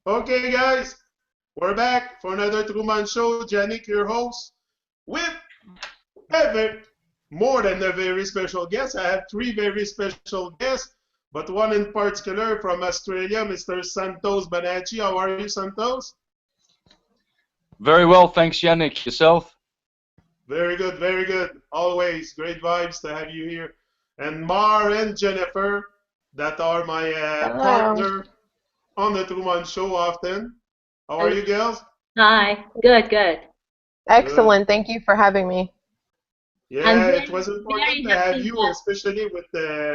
Okay, guys, we're back for another Truman Show. Yannick, your host, with a more than a very special guest. I have three very special guests, but one in particular from Australia, Mr. Santos Bonacci. How are you, Santos? Very well, thanks, Yannick. Yourself? Very good, very good. Always great vibes to have you here. And Mar and Jennifer, that are my Hello. partner on the Truman Show often. How are Hello. you, girls? Hi. Good, good. Good. Excellent. Thank you for having me. I'm Yeah, it very, was important very to have happy you, that especially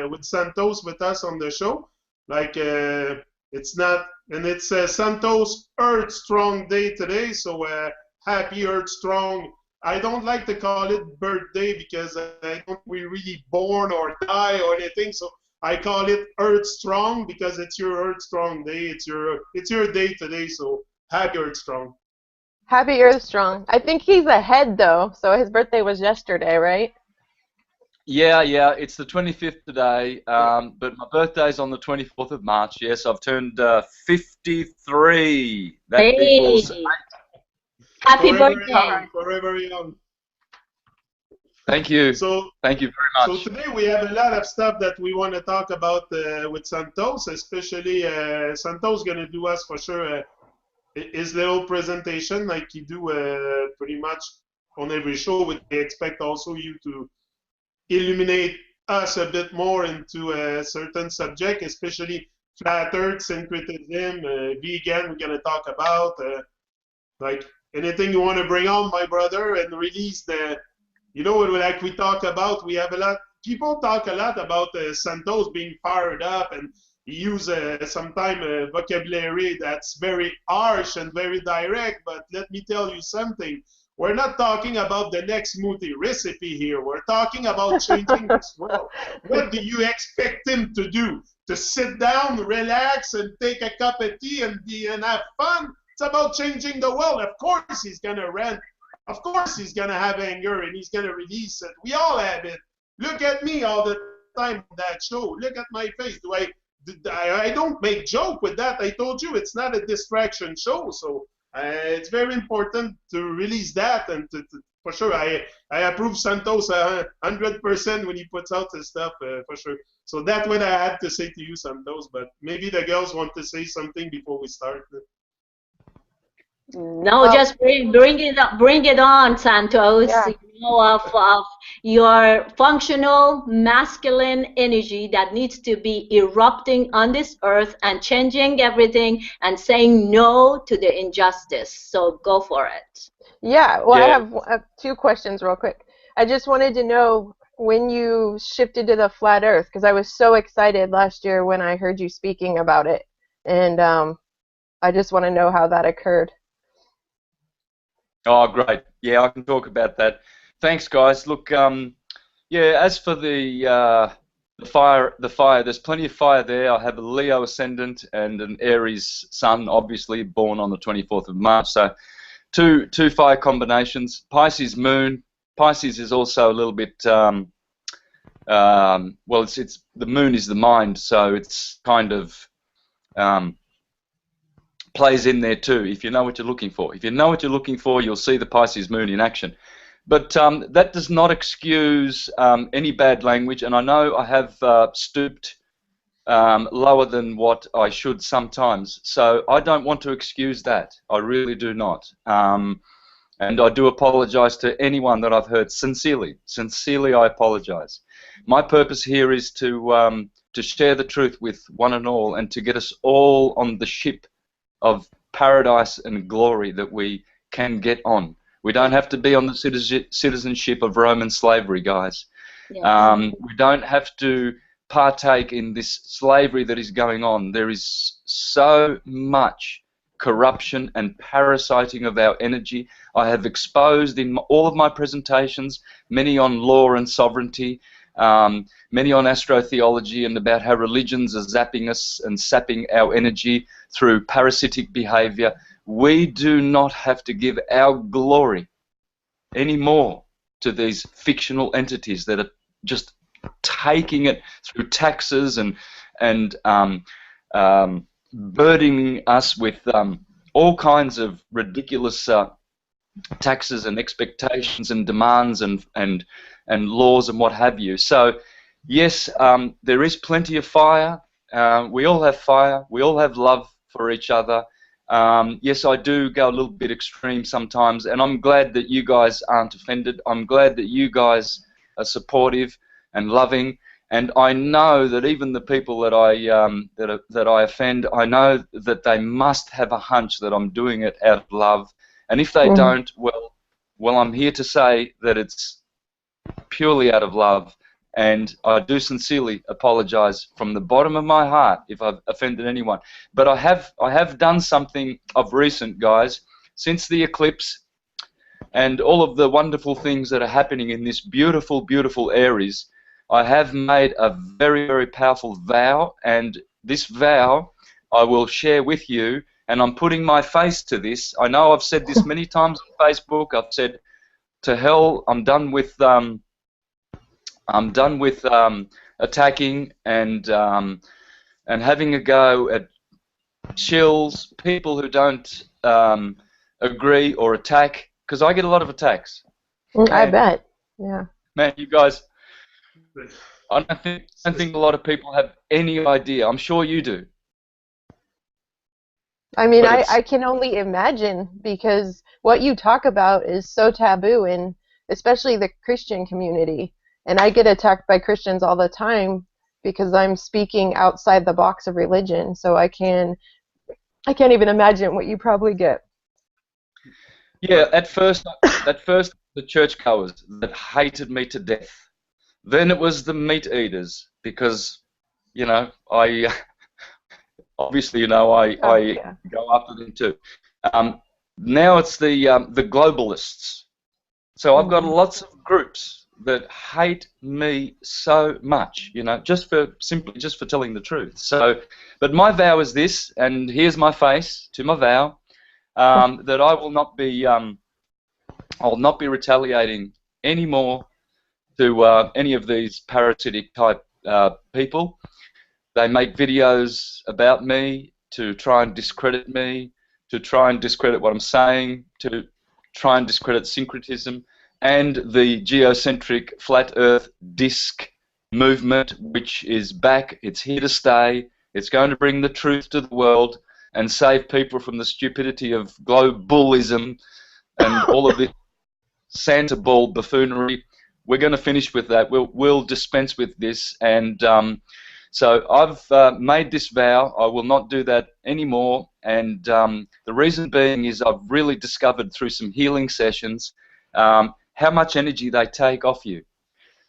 with Santos with us on the show. Like it's not, and it's Santos Earth Strong Day today, so happy Earth Strong. I don't like to call it birthday because I don't we really born or die or anything. So I call it Earth Strong because it's your Earth Strong Day. It's your day today. So happy Earth Strong. Happy Earth Strong. I think he's ahead though, so his birthday was yesterday, right? Yeah, it's the 25th today, but my birthday's on the 24th of March. Yes, I've turned 53. That equals. hey, happy Forever birthday. young, forever young. Thank you. So Thank you very So much. today we have a lot of stuff that we want to talk about with Santos, especially Santos going to do us for sure his little presentation like he do pretty much on every show. We expect also you to illuminate us a bit more into a certain subject, especially flat earth, syncretism, vegan we're going to talk about, like anything you want to bring on, my brother, and release the like we talk about, we have a lot. People talk a lot about Santos being fired up, and he use sometimes vocabulary that's very harsh and very direct. But let me tell you something. We're not talking about the next smoothie recipe here. We're talking about changing this world. What do you expect him to do? To sit down, relax, and take a cup of tea and have fun? It's about changing the world. Of course, he's gonna rant. Of course he's going to have anger and he's going to release it. We all have it. Look at me all the time on that show. Look at my face. I don't make joke with that. I told you it's not a distraction show. So it's very important to release that. And for sure, I approve Santos 100% when he puts out his stuff, for sure. So that's what I had to say to you, Santos. But maybe the girls want to say something before we start. No, Well, just bring it on, Santos. yeah. Of your functional masculine energy that needs to be erupting on this earth and changing everything and saying no to the injustice. So go for it. Yeah, well, I Yeah. have two questions real quick. I just wanted to know when you shifted to the flat earth because I was so excited last year when I heard you speaking about it. And I just want to know how that occurred. Oh, great. Yeah, I can talk about that. Thanks, guys. Look, yeah. As for the fire, there's plenty of fire there. I have a Leo ascendant and an Aries sun, obviously born on the 24th of March. So two fire combinations. Pisces moon. Pisces is also a little bit. Well, it's the moon is the mind, so it's kind of um, plays in there too. If you know what you're looking for, you'll see the Pisces moon in action. But that does not excuse any bad language, and I know I have stooped lower than what I should sometimes. So I don't want to excuse that. I really do not. And I do apologize to anyone that I've hurt sincerely. Sincerely, I apologize. My purpose here is to share the truth with one and all, and to get us all on the ship of paradise and glory that we can get on. We don't have to be on the citizenship of Roman slavery, guys. Yes. We don't have to partake in this slavery that is going on. There is so much corruption and parasiting of our energy. I have exposed in all of my presentations, many on law and sovereignty, many on astrotheology and about how religions are zapping us and sapping our energy through parasitic behavior. We do not have to give our glory anymore to these fictional entities that are just taking it through taxes and burdening us with all kinds of ridiculous taxes and expectations and demands and laws and what have you. So yes, there is plenty of fire. We all have fire. We all have love for each other. Yes, I do go a little bit extreme sometimes, and I'm glad that you guys aren't offended. I'm glad that you guys are supportive and loving, and I know that even the people that I offend, I know that they must have a hunch that I'm doing it out of love, and if they don't, well, I'm here to say that it's purely out of love. And I do sincerely apologise from the bottom of my heart if I've offended anyone. But I have done something of recent, guys, since the eclipse and all of the wonderful things that are happening in this beautiful, beautiful Aries. I have made a very, very powerful vow, and this vow I will share with you, and I'm putting my face to this. I know I've said this many times on Facebook. I've said, to hell, I'm done with attacking and having a go at chills, people who don't agree or attack, because I get a lot of attacks. I bet. Yeah. Man, you guys, I don't think a lot of people have any idea. I'm sure you do. I mean, I can only imagine, because what you talk about is so taboo, in especially the Christian community. And I get attacked by Christians all the time because I'm speaking outside the box of religion. So I can't even imagine what you probably get. Yeah, at first the churchgoers that hated me to death. Then it was the meat eaters, because, you know, I obviously, you know, I go after them too. Now it's the globalists. So I've got lots of groups that hate me so much, you know, just for telling the truth. So, but my vow is this, and here's my face to my vow, that I will not be, I'll not be retaliating anymore to any of these parasitic type people. They make videos about me to try and discredit me, to try and discredit what I'm saying, to try and discredit syncretism and the geocentric flat earth disk movement, which is back. It's here to stay. It's going to bring the truth to the world and save people from the stupidity of globalism and all of this Santa ball buffoonery. We're going to finish with that. We'll dispense with this, and so I've made this vow. I will not do that anymore, and the reason being is I've really discovered through some healing sessions how much energy they take off you.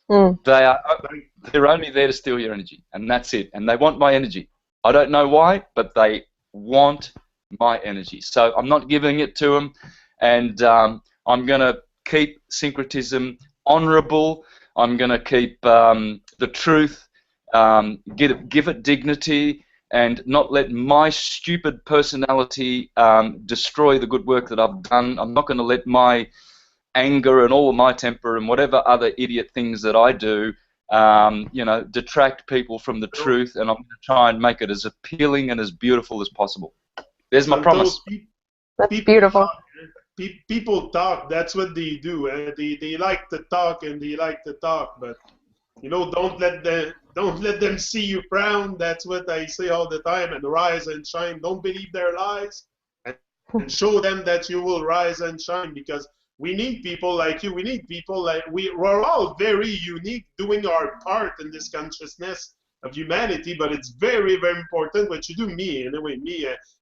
They're only there to steal your energy, and that's it. And they want my energy. I don't know why, but they want my energy. So I'm not giving it to them, and I'm going to keep syncretism honorable. I'm going to keep the truth, give it dignity, and not let my stupid personality destroy the good work that I've done. I'm not going to let my anger and all of my temper and whatever other idiot things that I do, you know, detract people from the truth, and I'm going to try and make it as appealing and as beautiful as possible. There's my promise. That's beautiful. People talk. That's what they do. They like to talk, and they like to talk, but you know, don't let them see you frown. That's what I say all the time. And rise and shine. Don't believe their lies, and show them that you will rise and shine, because we need people like you. We need people like we're all very unique, doing our part in this consciousness of humanity, but it's very, very important what you do. Me, anyway,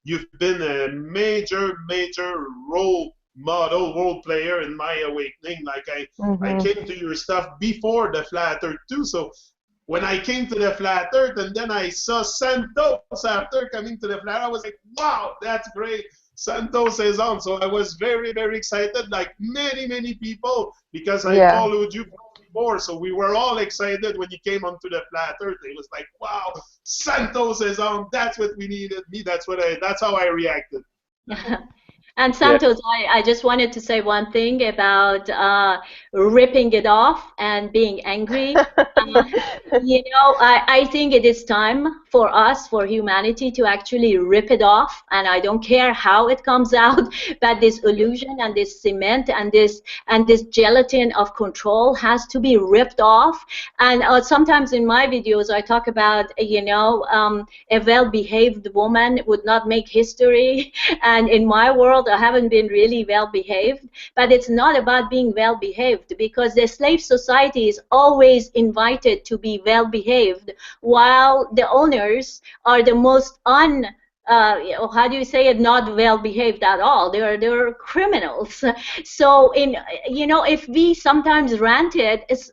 you've been a major role player in my awakening. Like I came to your stuff before the flat earth too. So when I came to the flat earth, and then I saw Santos after coming to the flat, I was like, wow, that's great. Santos is on. So I was very, very excited, like many people, because I followed you before. So we were all excited when you came onto the flat earth. It was like, wow, Santos is on. That's what we needed. That's how I reacted. And Santos, I just wanted to say one thing about ripping it off and being angry. You know, I think it is time for us, for humanity, to actually rip it off. And I don't care how it comes out, but this illusion and this cement and this gelatin of control has to be ripped off. And sometimes in my videos I talk about, you know, a well-behaved woman would not make history. And in my world I haven't been really well-behaved. But it's not about being well-behaved, because the slave society is always invited to be well-behaved, while the owners are the most how do you say it, not well behaved at all. They're criminals. So in, you know, if we sometimes rant it, it's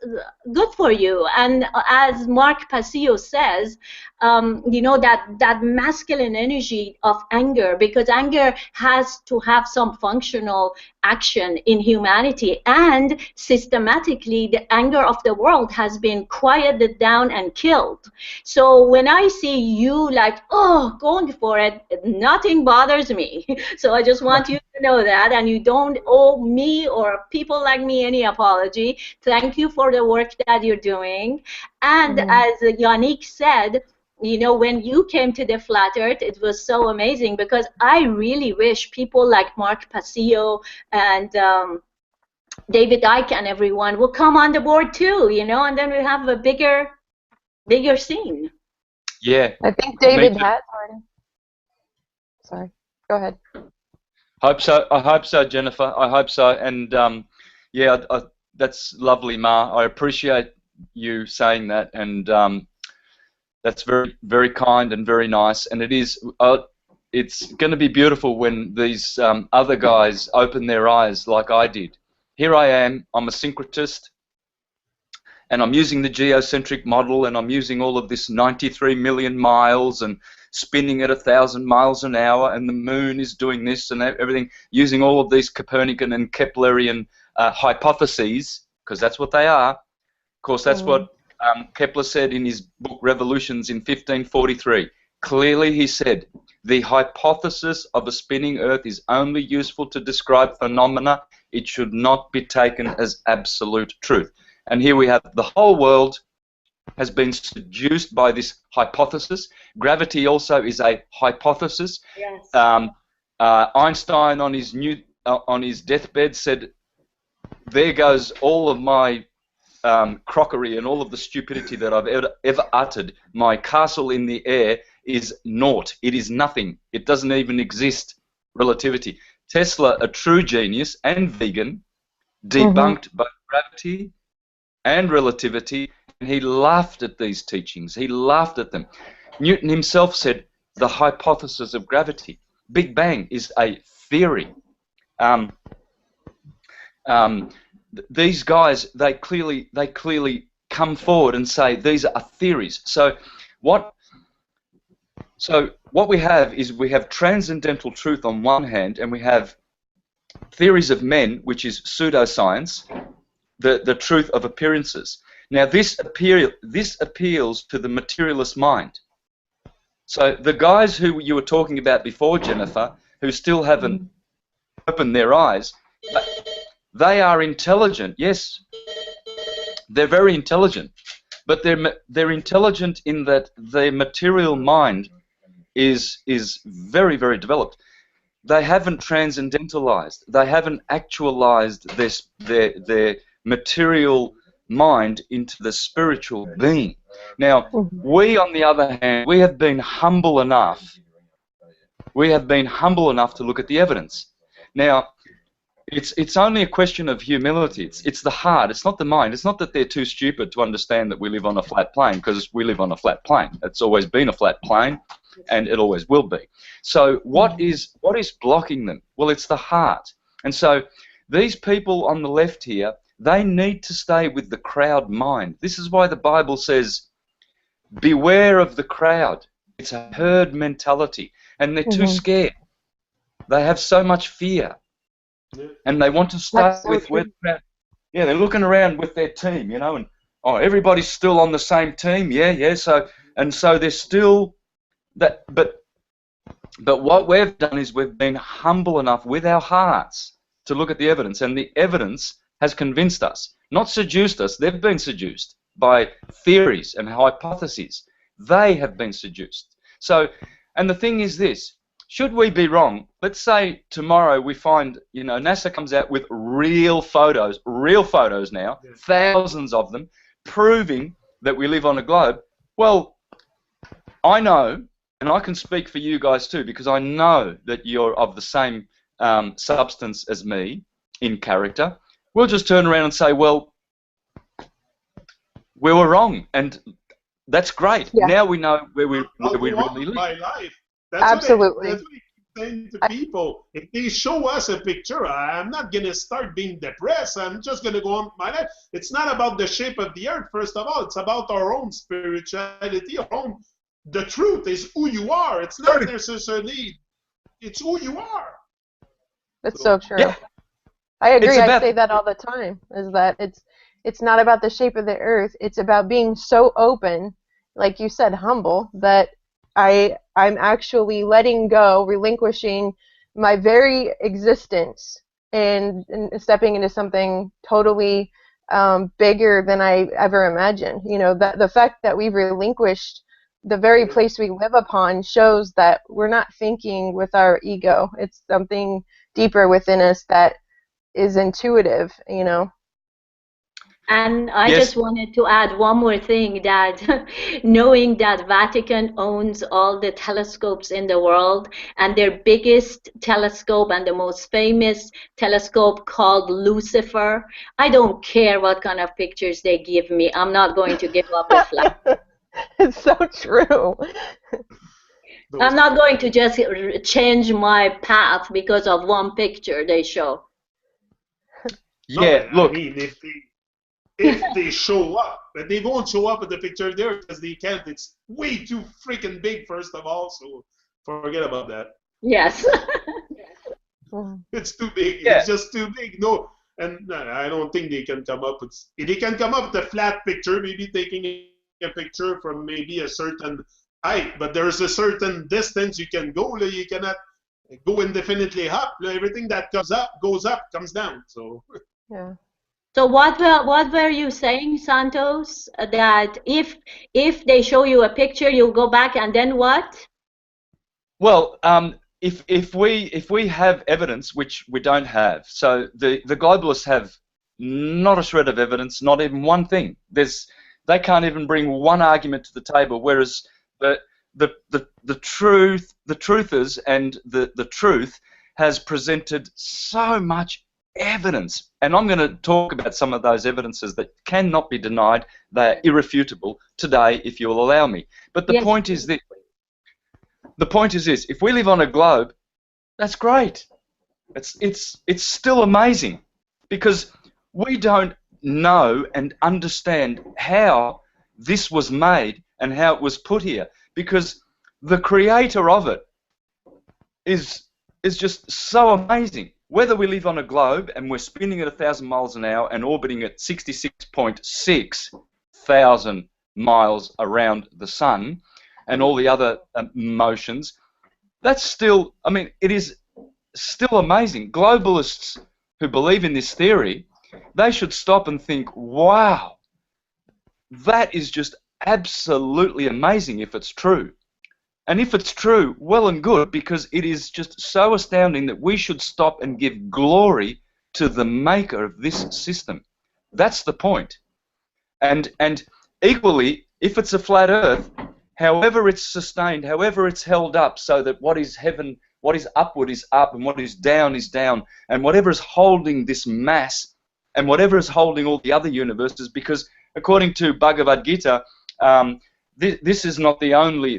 good for you. And as Mark Passio says, you know, that masculine energy of anger, because anger has to have some functional action in humanity, and systematically the anger of the world has been quieted down and killed. So when I see you like, oh, going for it, nothing bothers me. So I just want you to know that, and you don't owe me or people like me any apology. Thank you for the work that you're doing. And as Yannick said, you know, when you came to the Flat Earth, it was so amazing, because I really wish people like Mark Passio and David Icke and everyone will come on the board too, you know, and then we have a bigger scene. Yeah. I think David has already. Sorry. Go ahead. Hope so. I hope so, Jennifer. I hope so. And yeah, that's lovely, Ma. I appreciate you saying that, and that's very, very kind and very nice. And it is. It's going to be beautiful when these other guys open their eyes like I did. Here I am. I'm a syncretist, and I'm using the geocentric model, and I'm using all of this 93 million miles and spinning at 1,000 miles an hour, and the moon is doing this and everything, using all of these Copernican and Keplerian hypotheses, because that's what they are. Of course, that's what Kepler said in his book Revolutions in 1543. Clearly he said, the hypothesis of a spinning Earth is only useful to describe phenomena. It should not be taken as absolute truth. And here we have the whole world has been seduced by this hypothesis. Gravity also is a hypothesis. Yes. Einstein on his deathbed said, there goes all of my crockery and all of the stupidity that I've ever uttered. My castle in the air is naught. It is nothing. It doesn't even exist. Relativity. Tesla, a true genius and vegan, debunked both gravity and relativity, and he laughed at these teachings. He laughed at them. Newton himself said the hypothesis of gravity. Big Bang is a theory. These guys, they clearly come forward and say these are theories. So what we have is we have transcendental truth on one hand, and we have theories of men, which is pseudoscience, the truth of appearances. Now this appeals to the materialist mind. So the guys who you were talking about before, Jennifer, who still haven't opened their eyes, they are intelligent. Yes, they're very intelligent, but they're intelligent in that their material mind is very, very developed. They haven't transcendentalized. They haven't actualized their material mind into the spiritual being. Now, we, on the other hand, we have been humble enough. We have been humble enough to look at the evidence. Now, it's only a question of humility. It's the heart. It's not the mind. It's not that they're too stupid to understand that we live on a flat plane, because we live on a flat plane. It's always been a flat plane, and it always will be. So what is blocking them? Well, it's the heart. And so these people on the left here, they need to stay with the crowd mind. This is why the Bible says, beware of the crowd. It's a herd mentality, and they're too scared. They have so much fear, and they want to stay with where the crowd. Yeah, they're looking around with their team, you know, and oh, everybody's still on the same team. Yeah. So they're still that. But what we've done is we've been humble enough with our hearts to look at the evidence, and the evidence has convinced us, not seduced us. They've been seduced by theories and hypotheses. They have been seduced. So, and the thing is this, should we be wrong, let's say tomorrow we find, you know, NASA comes out with real photos now, Yeah. thousands of them, proving that we live on a globe. Well, I know, and I can speak for you guys too, because I know that you're of the same substance as me in character. We'll just turn around and say, well, we were wrong, and that's great. Yeah. Now we know where we I'll really go on live. with my life. That's Absolutely. That's what I keep saying to people. If they show us a picture, I'm not going to start being depressed. I'm just going to go on with my life. It's not about the shape of the earth, first of all. It's about our own spirituality, our own. The truth is who you are. It's not necessarily, it's who you are. That's so true. Yeah. I agree. It's I about- say that all the time, is that it's not about the shape of the earth. It's about being so open, like you said, humble, that I'm actually letting go, relinquishing my very existence and stepping into something totally bigger than I ever imagined. You know, that the fact that we've relinquished the very place we live upon shows that we're not thinking with our ego. It's something deeper within us that is intuitive, you know. And I Yes. just wanted to add one more thing, that knowing that Vatican owns all the telescopes in the world, and their biggest telescope and the most famous telescope called Lucifer, I don't care what kind of pictures they give me. I'm not going to give up the flag. It's so true. I'm not going to just change my path because of one picture they show. No, Yeah, but look. I mean, if they show up, but they won't show up with the picture there because they can't. It's way too freaking big, first of all. So forget about that. Yes. It's too big. Yeah. It's just too big. No, and I don't think they can come up with. They can come up with a flat picture, maybe taking a picture from maybe a certain height, but there's a certain distance you can go. You cannot go indefinitely up. Everything that comes up goes up, comes down. So. Yeah. So what were you saying, Santos? That if they show you a picture, you'll go back and then what? Well, if we have evidence, which we don't have, so the globalists have not a shred of evidence, not even one thing. They can't even bring one argument to the table, whereas the truthers and the truth has presented so much evidence, and I'm going to talk about some of those evidences that cannot be denied. They are irrefutable today, if you'll allow me. But the Yes. point is this. The point is this: if we live on a globe, that's great. It's still amazing, because we don't know and understand how this was made and how it was put here, because the creator of it is just so amazing. Whether we live on a globe and we're spinning at 1,000 miles an hour and orbiting at 66.6 thousand miles around the sun, and all the other motions, that's still, I mean, it is still amazing. Globalists who believe in this theory, they should stop and think, wow, that is just absolutely amazing if it's true. And if it's true, well and good, because it is just so astounding that we should stop and give glory to the maker of this system. That's the point. And equally, if it's a flat earth, however it's sustained, however it's held up, so that what is heaven, what is upward is up, and what is down, and whatever is holding this mass, and whatever is holding all the other universes, because according to Bhagavad Gita, this is not the only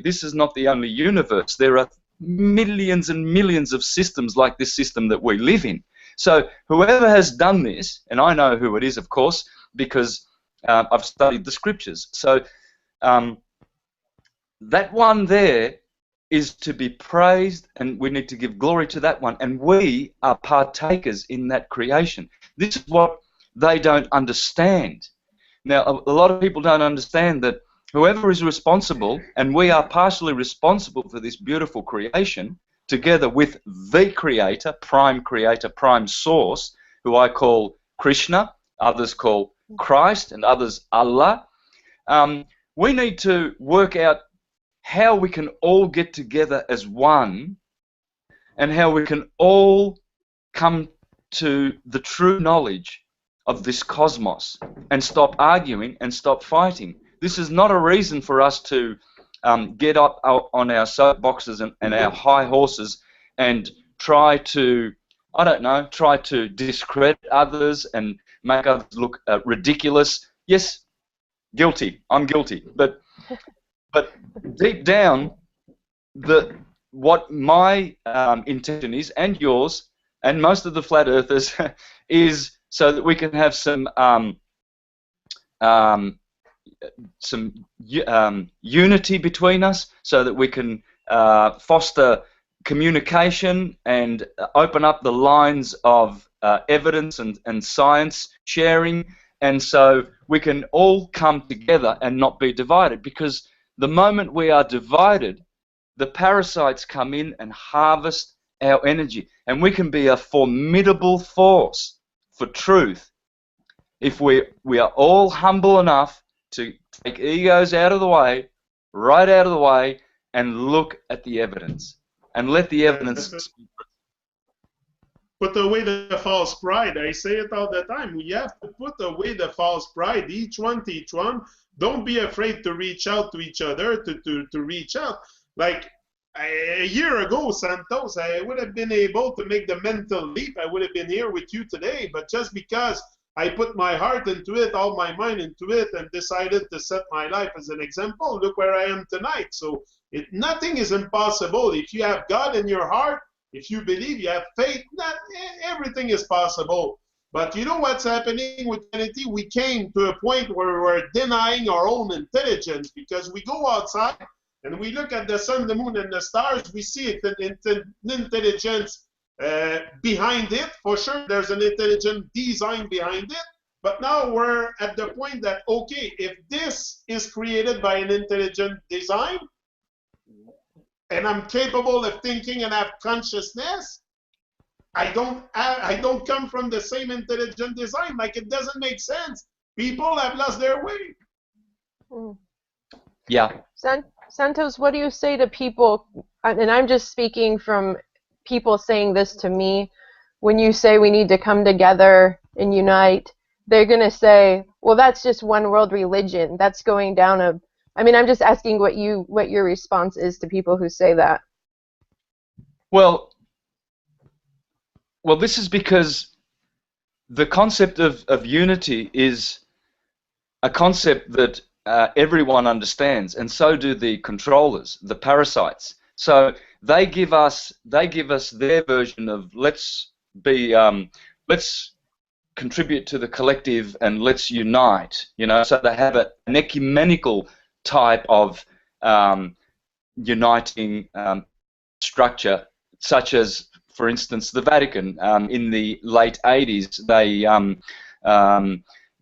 universe. There are millions and millions of systems like this system that we live in. So whoever has done this, and I know who it is, of course, because I've studied the scriptures. So that one there is to be praised, and we need to give glory to that one. And we are partakers in that creation. This is what they don't understand. Now, a lot of people don't understand that whoever is responsible, and we are partially responsible for this beautiful creation, together with the creator, prime source, who I call Krishna, others call Christ, and others Allah. We need to work out how we can all get together as one, and how we can all come to the true knowledge of this cosmos and stop arguing and stop fighting. This is not a reason for us to get up on our soapboxes and our high horses and try to, I don't know, try to discredit others and make others look ridiculous. Yes, guilty. I'm guilty. But deep down, what my intention is, and yours, and most of the flat earthers, is so that we can have some unity between us, so that we can foster communication and open up the lines of evidence and science sharing, and so we can all come together and not be divided. Because the moment we are divided, the parasites come in and harvest our energy, and we can be a formidable force for truth if we are all humble enough to take egos out of the way, right out of the way, and look at the evidence and let the evidence speak. Put away the false pride. I say it all the time. We have to put away the false pride, each one to each one. Don't be afraid to reach out to each other, to reach out. Like a year ago, Santos, I would have been able to make the mental leap. I would have been here with you today, but just because I put my heart into it, all my mind into it, and decided to set my life as an example, look where I am tonight. So nothing is impossible. If you have God in your heart, if you believe, you have faith, everything is possible. But you know what's happening with humanity? We came to a point where we're denying our own intelligence, because we go outside and we look at the sun, the moon, and the stars. We see an intelligence behind it. For sure, there's an intelligent design behind it. But now we're at the point that, okay, if this is created by an intelligent design, and I'm capable of thinking and have consciousness, I don't come from the same intelligent design. Like, it doesn't make sense. People have lost their way. Yeah. Santos, what do you say to people, and I'm just speaking from people saying this to me, when you say we need to come together and unite, they're going to say, well, that's just one world religion. That's going down I'm just asking what your response is to people who say that. Well, this is because the concept of unity is a concept that everyone understands, and so do the controllers, the parasites. So they give us their version of let's contribute to the collective and let's unite. So they have an ecumenical type of uniting structure, such as, for instance, the Vatican. In the late 80s, they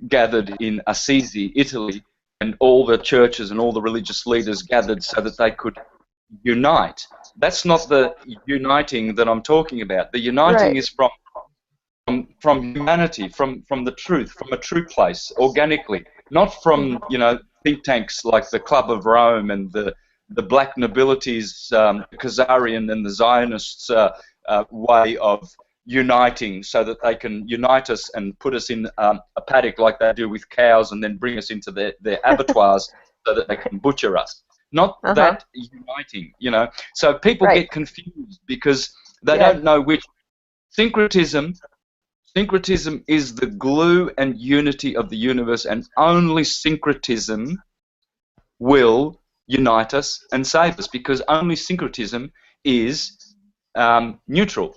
gathered in Assisi, Italy, and all the churches and all the religious leaders gathered so that they could unite. That's not the uniting that I'm talking about. The uniting is from humanity, from the truth, from a true place, organically, not from think tanks like the Club of Rome and the black nobilities, the Khazarian and the Zionists' way of uniting, so that they can unite us and put us in a paddock like they do with cows, and then bring us into their abattoirs so that they can butcher us. Not that uniting, So people get confused because they don't know which. Syncretism is the glue and unity of the universe, and only syncretism will unite us and save us, because only syncretism is neutral.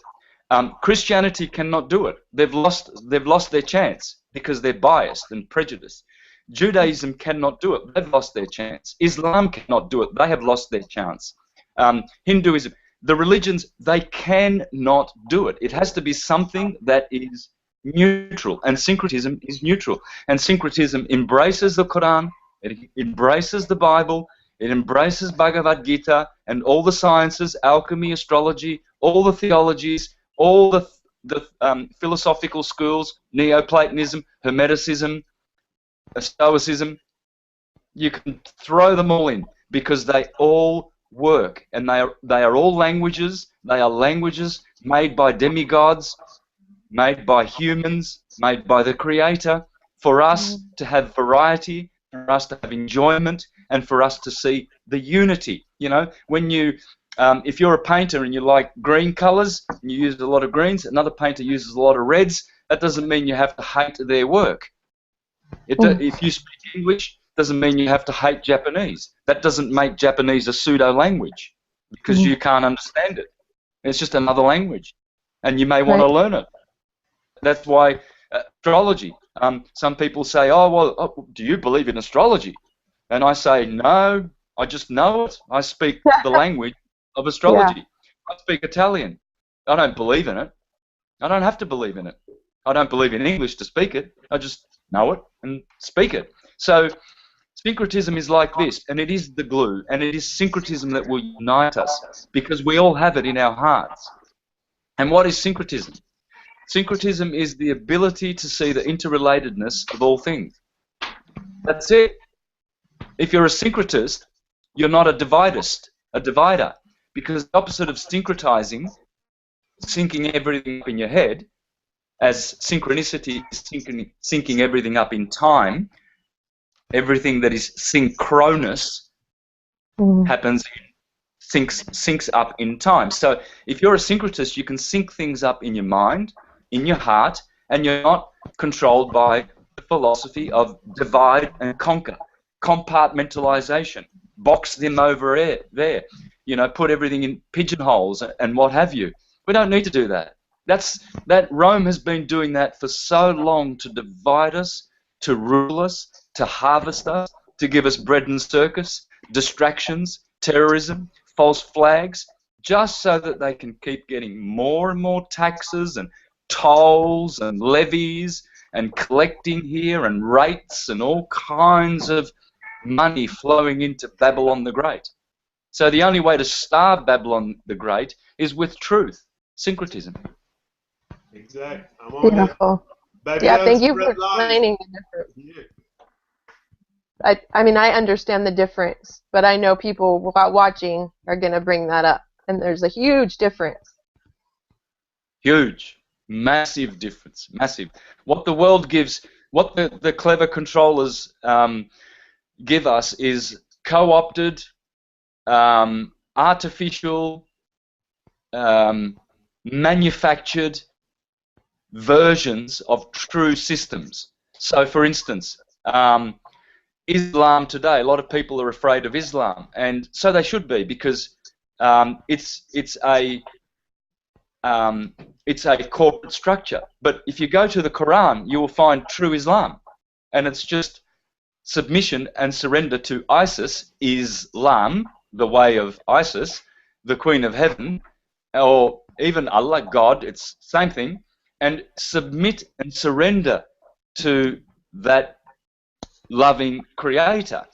Christianity cannot do it. They've lost their chance because they're biased and prejudiced. Judaism cannot do it. They've lost their chance. Islam cannot do it. They have lost their chance. Hinduism, the religions, they cannot do it. It has to be something that is neutral, and syncretism is neutral. And syncretism embraces the Quran, it embraces the Bible, it embraces Bhagavad Gita and all the sciences, alchemy, astrology, all the theologies, all the philosophical schools, Neoplatonism, Hermeticism, Stoicism. You can throw them all in. because they all work, and they are all languages. They are languages made by demigods, made by humans, made by the Creator, for us to have variety, for us to have enjoyment, and for us to see the unity. You know, when you, if you're a painter and you like green colours, and you use a lot of greens, another painter uses a lot of reds, that doesn't mean you have to hate their work. If you speak English, doesn't mean you have to hate Japanese. That doesn't make Japanese a pseudo-language, because you can't understand it. It's just another language, and you may want to learn it. That's why astrology. Some people say, "Oh, well, do you believe in astrology?" And I say, "No, I just know it. I speak the language of astrology. I speak Italian. I don't believe in it. I don't have to believe in it. I don't believe in English to speak it. I just know it and speak it." So syncretism is like this, and it is the glue, and it is syncretism that will unite us, because we all have it in our hearts. And what is syncretism? Syncretism is the ability to see the interrelatedness of all things. That's it. If you're a syncretist, you're not a divider, because the opposite of syncretizing, syncing everything up in your head, as synchronicity is syncing everything up in time, everything that is synchronous happens, syncs up in time. So if you're a syncretist, you can sync things up in your mind, in your heart, and you're not controlled by the philosophy of divide and conquer, compartmentalization, box them over there, you know, put everything in pigeonholes and what have you. We don't need to do that. That Rome has been doing that for so long, to divide us, to rule us, to harvest us, to give us bread and circus, distractions, terrorism, false flags, just so that they can keep getting more and more taxes and tolls and levies and collecting here and rates and all kinds of money flowing into Babylon the Great. So the only way to starve Babylon the Great is with truth, syncretism. Exactly. Beautiful. Yeah, thank you for explaining the difference. I mean, I understand the difference, but I know people without watching are going to bring that up, and there's a huge difference. Huge. Massive difference. Massive. What the world gives, what the clever controllers give us is co-opted, artificial, manufactured versions of true systems. So, for instance, Islam today, a lot of people are afraid of Islam, and so they should be, because it's a corporate structure. But if you go to the Quran, you will find true Islam, and it's just submission and surrender to Isis, Islam, the way of Isis, the Queen of Heaven, or even Allah, God, it's the same thing, and submit and surrender to that loving Creator.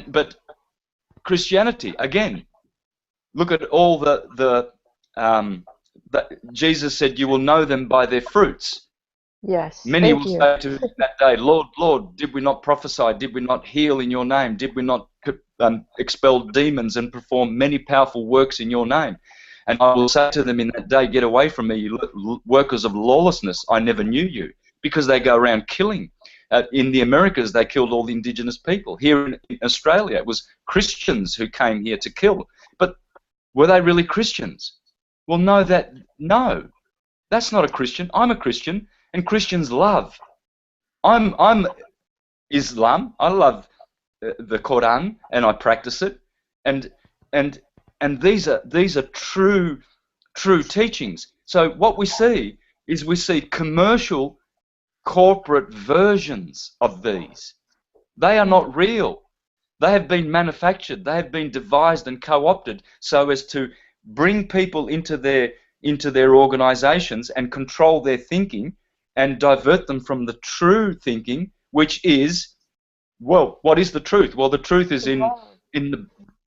But Christianity, again, look at all the Jesus said, "You will know them by their fruits." Yes. Many will say to me that day, "Lord, Lord, did we not prophesy? Did we not heal in your name? Did we not expel demons and perform many powerful works in your name?" And I will say to them in that day, "Get away from me, you workers of lawlessness. I never knew you," because they go around killing. In the Americas, they killed all the indigenous people. Here in Australia, it was Christians who came here to kill. But were they really Christians? Well, no, that's not a Christian. I'm a Christian, and Christians love. I'm Islam. I love the Quran, and I practice it. And these are true teachings. So what we see is commercial, corporate versions of these. They are not real. They have been manufactured. They have been devised and co-opted so as to bring people into their organizations and control their thinking and divert them from the true thinking, which is, well, what is the truth? Well, the truth is in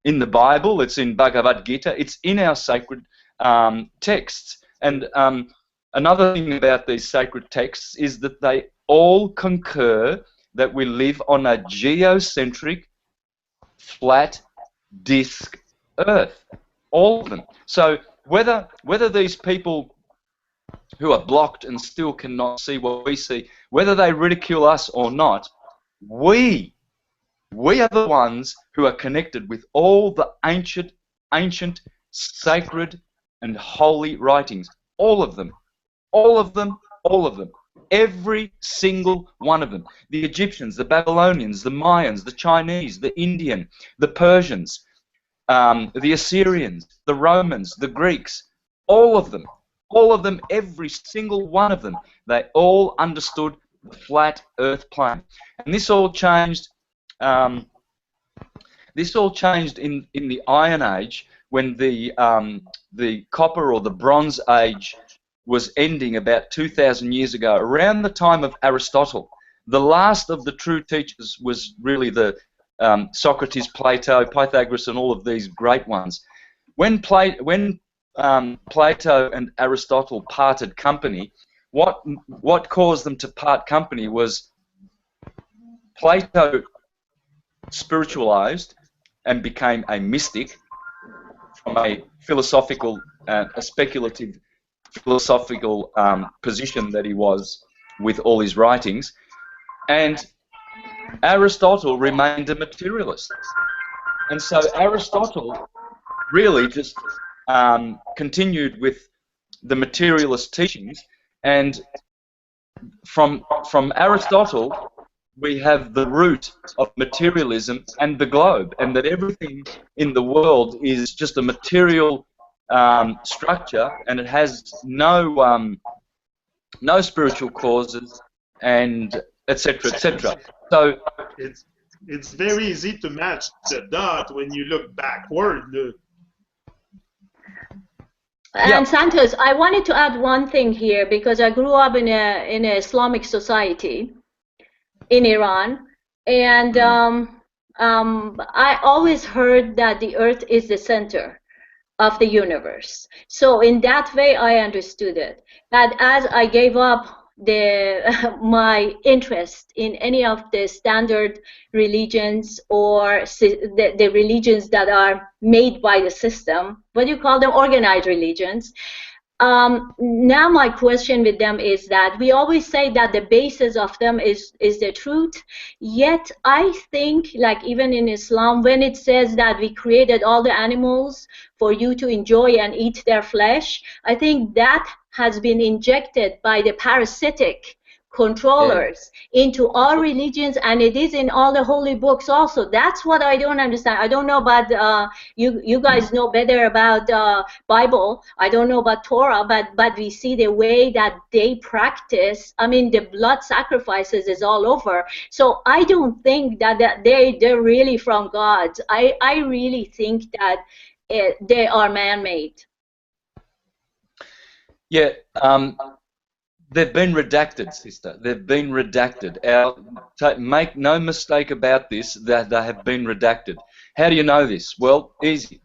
the Bible. It's in Bhagavad Gita. It's in our sacred texts. And another thing about these sacred texts is that they all concur that we live on a geocentric, flat, disk Earth, all of them. So whether these people who are blocked and still cannot see what we see, whether they ridicule us or not, we are the ones who are connected with all the ancient, sacred, and holy writings. All of them. All of them. All of them. Every single one of them. The Egyptians, the Babylonians, the Mayans, the Chinese, the Indian, the Persians, the Assyrians, the Romans, the Greeks, all of them, every single one of them, they all understood the flat Earth plane. And this all changed. This all changed in the Iron Age, when the Copper or the Bronze Age was ending about 2,000 years ago, around the time of Aristotle. The last of the true teachers was really the Socrates, Plato, Pythagoras, and all of these great ones. When Plato and Aristotle parted company, what caused them to part company was Plato spiritualized and became a mystic from a philosophical, a speculative philosophical position that he was with all his writings, and Aristotle remained a materialist. And so Aristotle really just continued with the materialist teachings, and from Aristotle we have the root of materialism and the globe, and that everything in the world is just a material structure, and it has no spiritual causes, and etc. etc. So it's very easy to match the dot when you look backward. And Santos, I wanted to add one thing here, because I grew up in an Islamic society in Iran, and I always heard that the Earth is the center of the universe. So in that way, I understood it. But as I gave up my interest in any of the standard religions or the religions that are made by the system, what do you call them, organized religions, now my question with them is that we always say that the basis of them is the truth, yet I think, like even in Islam, when it says that we created all the animals for you to enjoy and eat their flesh, I think that has been injected by the parasitic controllers into all religions, and it is in all the holy books also. That's what I don't understand. I don't know about you guys know better about Bible. I don't know about Torah, but we see the way that they practice. I mean, the blood sacrifices is all over. So I don't think that they're really from God. I really think that they are man-made. Yeah. They've been redacted, sister. They've been redacted. Make no mistake about this, that they have been redacted. How do you know this? Well, easy.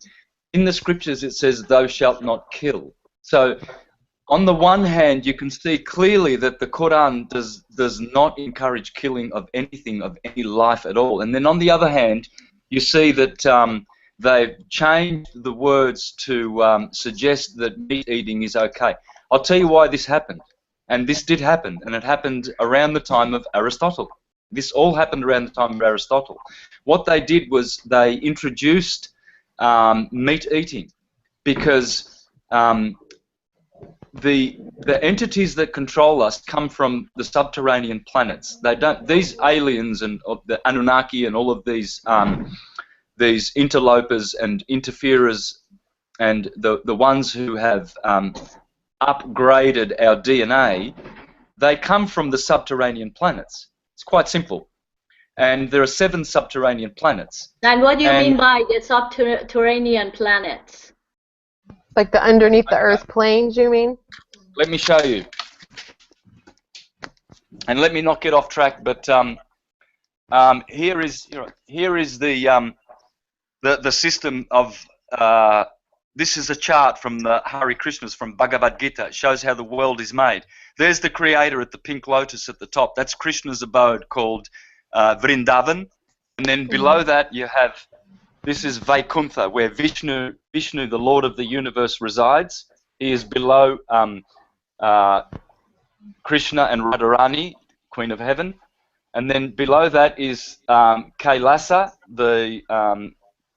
In the scriptures it says, "Thou shalt not kill." So, on the one hand, you can see clearly that the Quran does not encourage killing of anything, of any life at all. And then on the other hand, you see that they've changed the words to suggest that meat eating is okay. I'll tell you why this happened. And this did happen, and it happened around the time of Aristotle. This all happened around the time of Aristotle. What they did was they introduced meat eating, because the entities that control us come from the subterranean planets. They don't. These aliens and the Anunnaki and all of these interlopers and interferers and the ones who have upgraded our DNA, they come from the subterranean planets. It's quite simple. And there are 7 subterranean planets. And what do you mean by the subterranean planets? Like the underneath the Earth planes, you mean? Let me show you. And let me not get off track, but here is the system of this is a chart from the Hare Krishnas from Bhagavad Gita. It shows how the world is made. There's the creator at the pink lotus at the top. That's Krishna's abode called Vrindavan. And then below that you have This is Vaikuntha, where Vishnu, the Lord of the universe, resides. He is below Krishna and Radharani, Queen of Heaven. And then below that is Kailasa, the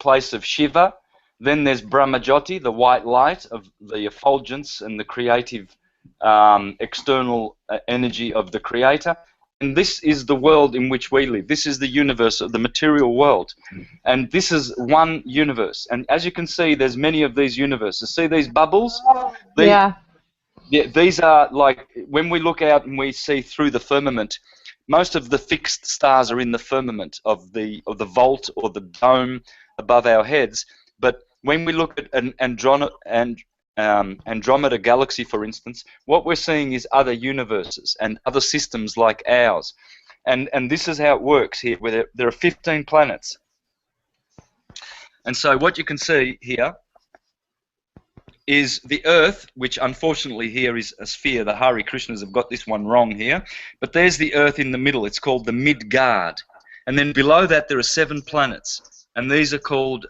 place of Shiva. Then there's Brahmajyoti, the white light of the effulgence and the creative external energy of the Creator. And this is the world in which we live. This is the universe, the material world. And this is one universe. And as you can see, there's many of these universes. See these bubbles? Yeah. These are like, when we look out and we see through the firmament, most of the fixed stars are in the firmament of the vault or the dome above our heads. But when we look at an Andromeda galaxy, for instance, what we're seeing is other universes and other systems like ours. And this is how it works here, where there are 15 planets. And so what you can see here is the Earth, which unfortunately here is a sphere. The Hare Krishnas have got this one wrong here. But there's the Earth in the middle. It's called the Midgard. And then below that there are 7 planets. And these are called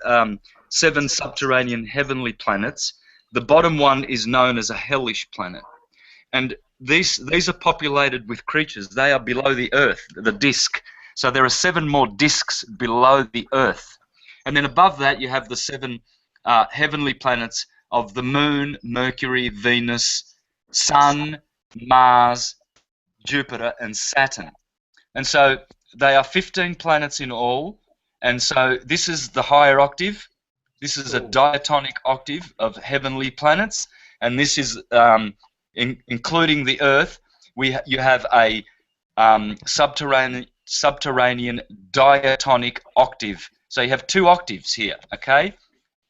7 subterranean heavenly planets. The bottom one is known as a hellish planet. And these are populated with creatures. They are below the Earth, the disk. So there are 7 more disks below the Earth. And then above that you have the 7 heavenly planets of the Moon, Mercury, Venus, Sun, Mars, Jupiter, and Saturn. And so they are 15 planets in all. And so this is the higher octave. This is a diatonic octave of heavenly planets. And this is, including the Earth, you have a subterranean diatonic octave. So you have 2 octaves here, okay?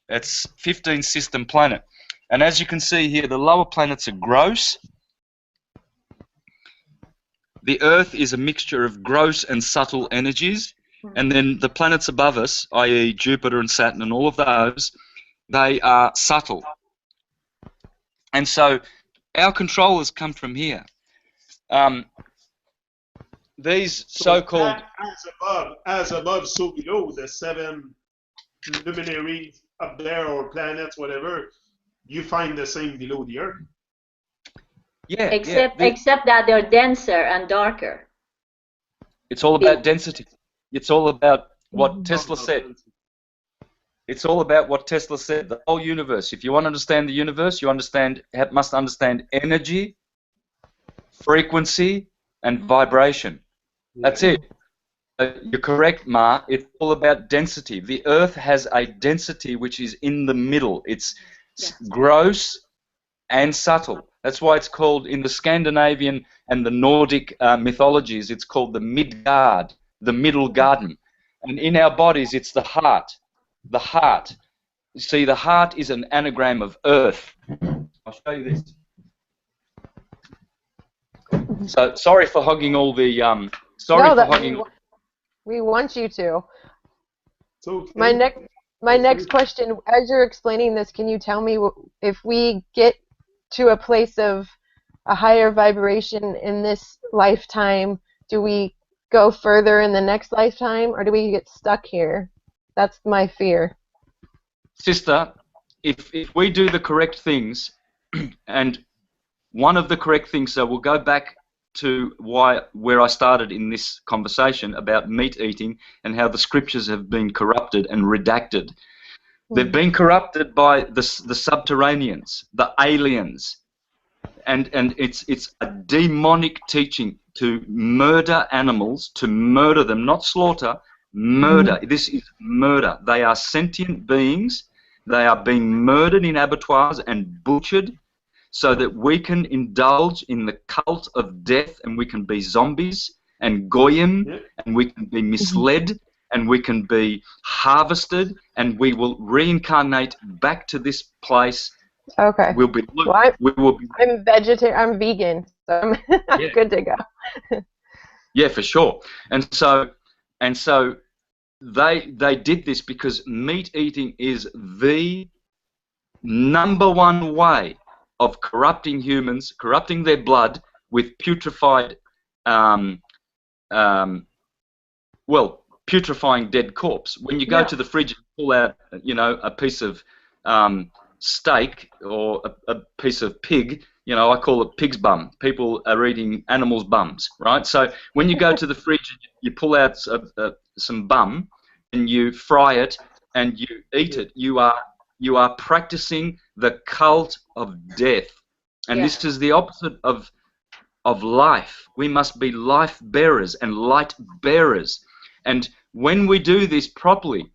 It's 15 system planet. And as you can see here, the lower planets are gross. The Earth is a mixture of gross and subtle energies. And then the planets above us, i.e. Jupiter and Saturn and all of those, they are subtle. And so our controllers come from here. These so-called... As above, so below, the 7 luminaries up there, or planets, whatever, you find the same below the Earth. Yeah. Except that they're denser and darker. It's all about density. It's all about what Tesla said. It's all about what Tesla said. The whole universe. If you want to understand the universe, you must understand energy, frequency, and vibration. That's it. You're correct, Ma. It's all about density. The Earth has a density which is in the middle. It's gross and subtle. That's why it's called, in the Scandinavian and the Nordic mythologies, it's called the Midgard, the middle garden. And in our bodies, it's the heart. The heart. You see, the heart is an anagram of Earth. I'll show you this. So, sorry for hogging all the... We want you to. It's okay. My next question, as you're explaining this, can you tell me if we get to a place of a higher vibration in this lifetime, do we go further in the next lifetime, or do we get stuck here? That's my fear. Sister, if we do the correct things, and one of the correct things, so we'll go back to where I started in this conversation about meat eating and how the scriptures have been corrupted and redacted. They've been corrupted by the subterraneans, the aliens, and it's a demonic teaching to murder animals, to murder them, not slaughter, murder. This is murder. They are sentient beings. They are being murdered in abattoirs and butchered, so that we can indulge in the cult of death, and we can be zombies and goyim, and we can be misled, and we can be harvested, and we will reincarnate back to this place. Okay. We'll be. Well, we will be. I'm vegetarian. I'm vegan, so I'm good to go. Yeah, for sure. And so they did this because meat eating is the #1 way of corrupting humans, corrupting their blood with putrefied, putrefying dead corpse. When you go to the fridge and pull out, you know, a piece of steak or a piece of pig, you know, I call it pig's bum. People are eating animals' bums, right? So when you go to the fridge, you pull out some bum and you fry it and you eat it. You are practicing the cult of death, and this is the opposite of life. We must be life bearers and light bearers. And when we do this properly,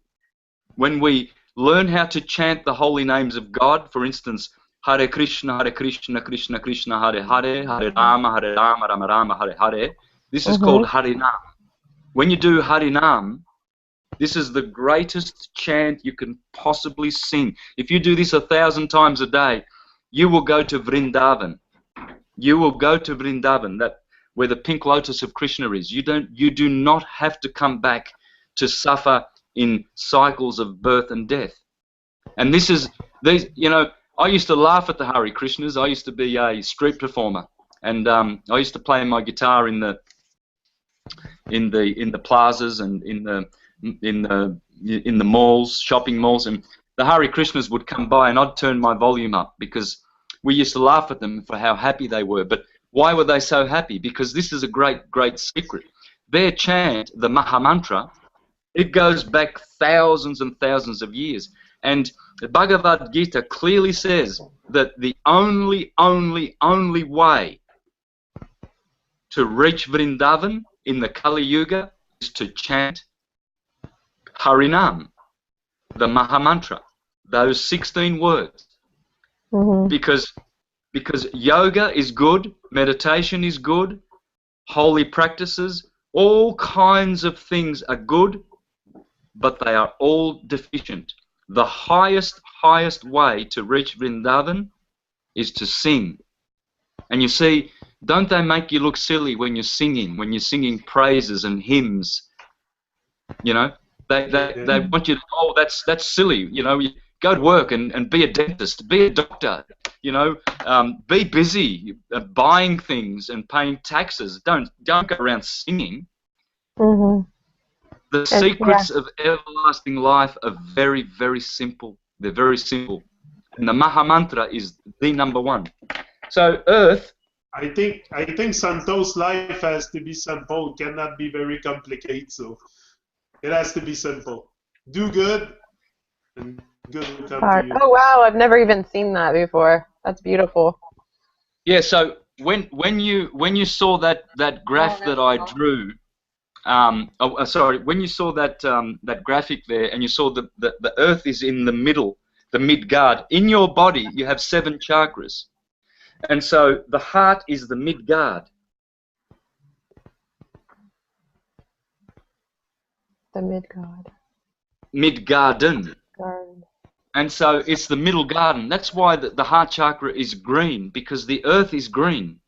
when we learn how to chant the holy names of God, for instance, Hare Krishna, Krishna Krishna, Hare Hare, Hare Rama, Rama Rama, Hare Hare. This is called Harinam. When you do Harinam, this is the greatest chant you can possibly sing. If you do this 1,000 times a day, you will go to Vrindavan. You will go to Vrindavan, that where the pink lotus of Krishna is. You do not have to come back to suffer in cycles of birth and death. And this is these. You know, I used to laugh at the Hare Krishnas. I used to be a street performer, and I used to play my guitar in the plazas and in the malls, shopping malls, and the Hare Krishnas would come by, and I'd turn my volume up because we used to laugh at them for how happy they were. But why were they so happy? Because this is a great secret. Their chant, the Mahamantra, it goes back thousands and thousands of years. And the Bhagavad Gita clearly says that the only way to reach Vrindavan in the Kali Yuga is to chant Harinam, the Mahamantra, those 16 words. Because yoga is good, meditation is good, holy practices, all kinds of things are good, but they are all deficient. The highest way to reach Vrindavan is to sing. And you see, don't they make you look silly when you're singing praises and hymns? You know, they want you to, oh, that's silly. You know, you go to work and be a dentist, be a doctor. You know, be busy buying things and paying taxes. Don't go around singing. The secrets of everlasting life are very, very simple. They're very simple. And the Mahamantra is the number one. So Earth... I think Santos' life has to be simple. It cannot be very complicated. So it has to be simple. Do good, and good will come to you. Oh wow! I've never even seen that before. That's beautiful. Yeah. So when you saw that graph that I drew, when you saw that graphic there, and you saw the Earth is in the middle, the Midgard. In your body, you have 7 chakras. And so the heart is the Midgard. The Midgard. Midgarden. Garden. And so it's the middle garden. That's why the heart chakra is green, because the earth is green.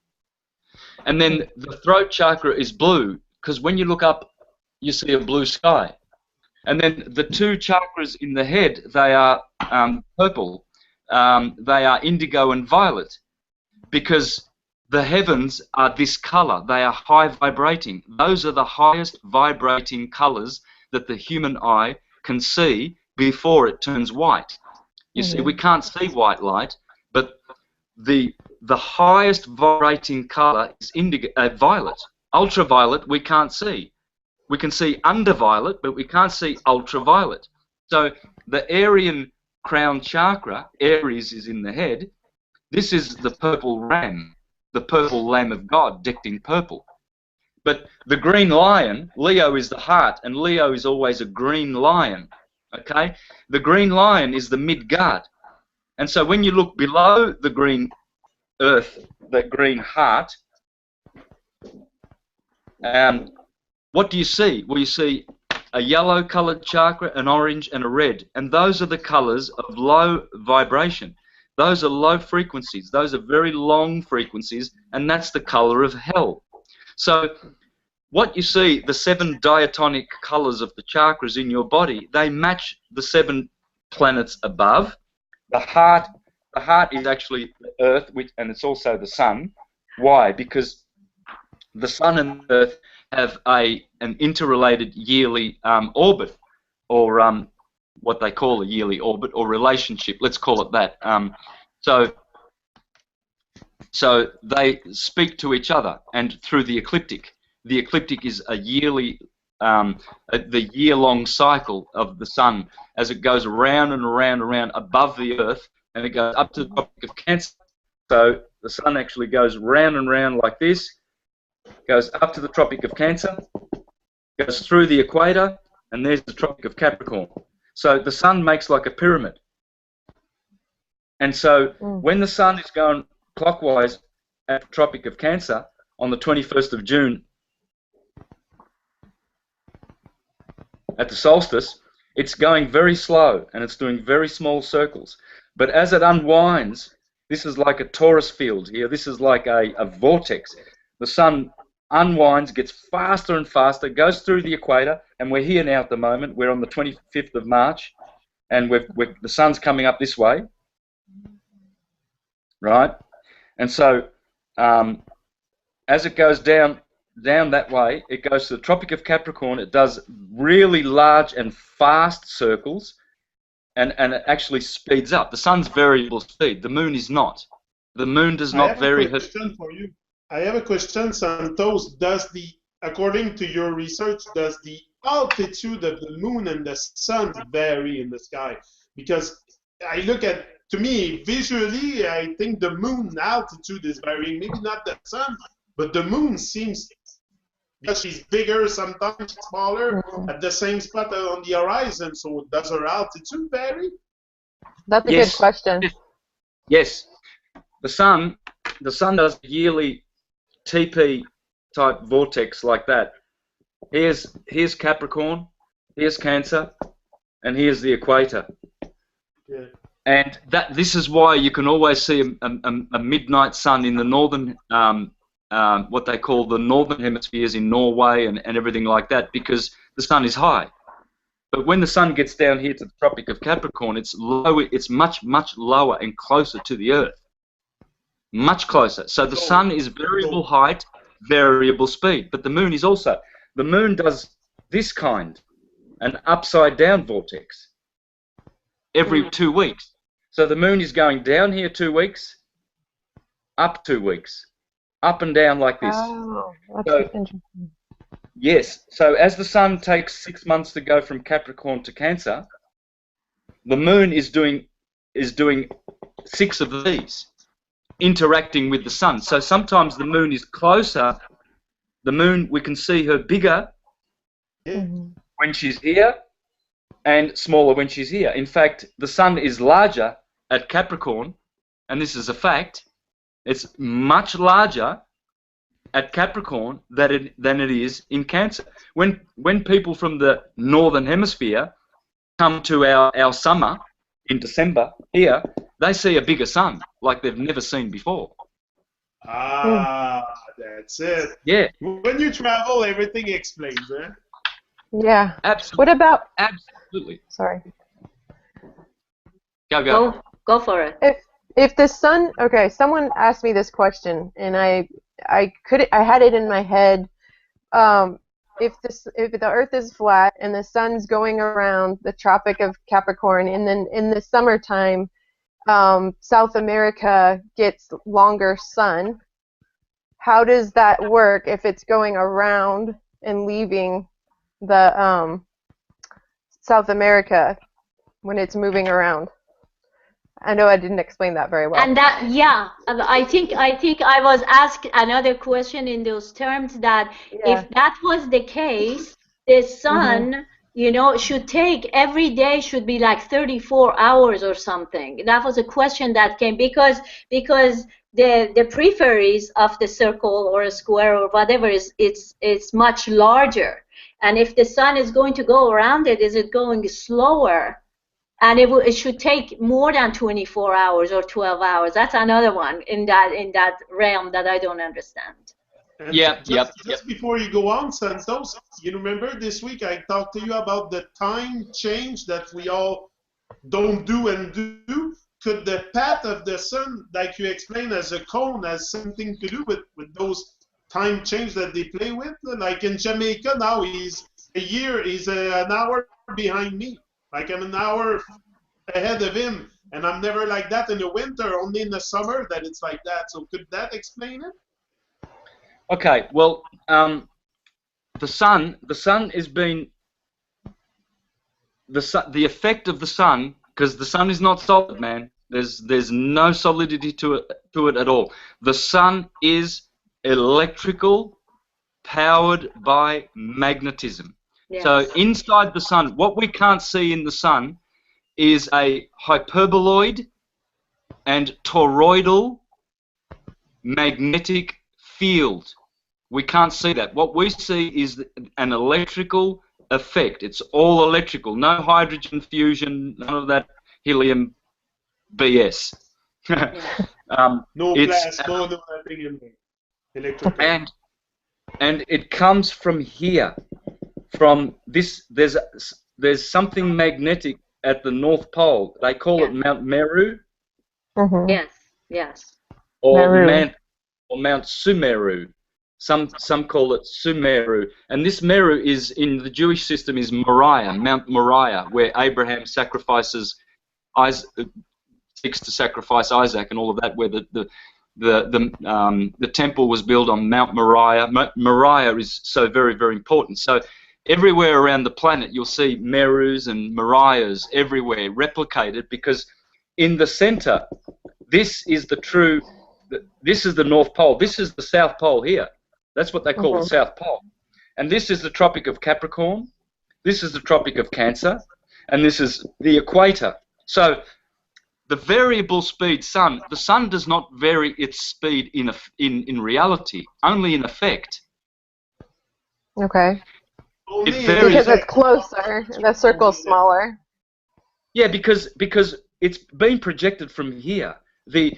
And then the throat chakra is blue, because when you look up, you see a blue sky. And then the 2 chakras in the head, they are purple. They are indigo and violet. Because the heavens are this color. They are high vibrating. Those are the highest vibrating colors that the human eye can see before it turns white. You see, we can't see white light, but the highest vibrating color is violet. Ultraviolet we can't see. We can see underviolet, but we can't see ultraviolet. So the Aryan crown chakra, Aries is in the head. This is the purple ram, the purple Lamb of God, decked in purple. But the green lion, Leo is the heart, and Leo is always a green lion. Okay? The green lion is the Midgard. And so when you look below the green earth, the green heart, what do you see? Well, you see a yellow-colored chakra, an orange, and a red. And those are the colors of low vibration. Those are low frequencies. Those are very long frequencies, and that's the color of hell. So what you see, the 7 diatonic colors of the chakras in your body, they match the 7 planets above. The heart is actually the earth, and it's also the sun. Why? Because the sun and the earth have an interrelated yearly orbit, or what they call a yearly orbit or relationship. Let's call it that. So they speak to each other, and through the ecliptic. The ecliptic is a yearly, the year-long cycle of the sun as it goes around and around and around above the Earth, and it goes up to the Tropic of Cancer. So the sun actually goes round and round like this, goes up to the Tropic of Cancer, goes through the equator, and there's the Tropic of Capricorn. So the sun makes like a pyramid. And so when the sun is going clockwise at the Tropic of Cancer on the 21st of June at the solstice, it's going very slow and it's doing very small circles. But as it unwinds, this is like a torus field here, this is like a vortex. The sun unwinds, gets faster and faster, goes through the equator, and we're here now at the moment. We're on the 25th of March, and the sun's coming up this way, right? And so as it goes down that way, it goes to the Tropic of Capricorn. It does really large and fast circles, and it actually speeds up. The sun's variable speed. The moon is not. The moon does not vary. I have a question for you. I have a question, Santos. According to your research, does the altitude of the moon and the sun vary in the sky? Because to me, visually, I think the moon altitude is varying. Maybe not the sun, but the moon seems, because she's bigger, sometimes smaller, at the same spot on the horizon. So does her altitude vary? That's a good question. Yes. The sun does a yearly TP type vortex like that. Here's Capricorn, here's Cancer, and here's the equator. Yeah. And this is why you can always see a midnight sun in the northern, what they call the northern hemispheres in Norway and everything like that, because the sun is high. But when the sun gets down here to the Tropic of Capricorn, it's low. It's much, much lower and closer to the Earth. Much closer. So the sun is variable height, variable speed, but the moon is also. The moon does this kind, an upside down vortex, every 2 weeks. So the moon is going down here 2 weeks, up 2 weeks, up and down like this. Oh, that's interesting. Yes. So as the sun takes 6 months to go from Capricorn to Cancer, the moon is doing 6 of these, interacting with the sun. So sometimes the moon is closer. The moon, we can see her bigger when she's here and smaller when she's here. In fact, the sun is larger at Capricorn, and this is a fact. It's much larger at Capricorn than it is in Cancer. When people from the northern hemisphere come to our summer in December here, they see a bigger sun like they've never seen before. Ah, that's it. Yeah. When you travel, everything explains, eh? Yeah. Absolutely. What about? Absolutely. Sorry. Go for it. If the sun, okay, someone asked me this question, and I had it in my head. If the Earth is flat and the sun's going around the Tropic of Capricorn, and then in the summertime, South America gets longer sun, how does that work if it's going around and leaving the South America when it's moving around? I know I didn't explain that very well. And I think I was asked another question in those terms, that if that was the case, the sun, should take, every day should be like 34 hours or something. That was a question that came because the peripheries of the circle or a square or whatever it's much larger. And if the sun is going to go around it, is it going slower? And it should take more than 24 hours or 12 hours. That's another one in that realm that I don't understand. And just before you go on, Santos, you remember this week I talked to you about the time change that we all don't do and do. Could the path of the sun, like you explained, as a cone, has something to do with those time change that they play with? Like in Jamaica now, he's an hour behind me. Like I'm an hour ahead of him, and I'm never like that in the winter, only in the summer that it's like that. So could that explain it? Okay, well, the sun has been the effect of the sun, because the sun is not solid, man. There's no solidity to it at all. The sun is electrical, powered by magnetism. Yes. So inside the sun, what we can't see in the sun is a hyperboloid and toroidal magnetic field. We can't see that. What we see is an electrical effect. It's all electrical. No hydrogen fusion, none of that helium BS. No plasma, no nothing in there. Electrical. And it comes from here. From this, there's something magnetic at the North Pole. They call it Mount Meru. Mm-hmm. Yes, yes. Or Mount Sumeru. Some call it Sumeru. And this Meru is, in the Jewish system, is Moriah, Mount Moriah, where Abraham seeks to sacrifice Isaac and all of that, where the temple was built on Mount Moriah. Moriah is so very, very important. So everywhere around the planet you'll see Merus and Moriahs everywhere replicated, because in the center, this is the North Pole. This is the South Pole here. That's what they call the South Pole. And this is the Tropic of Capricorn. This is the Tropic of Cancer. And this is the equator. So the variable speed sun, the sun does not vary its speed in reality, only in effect. Okay. It varies because it's closer, the circle's smaller. Yeah, because it's been projected from here, the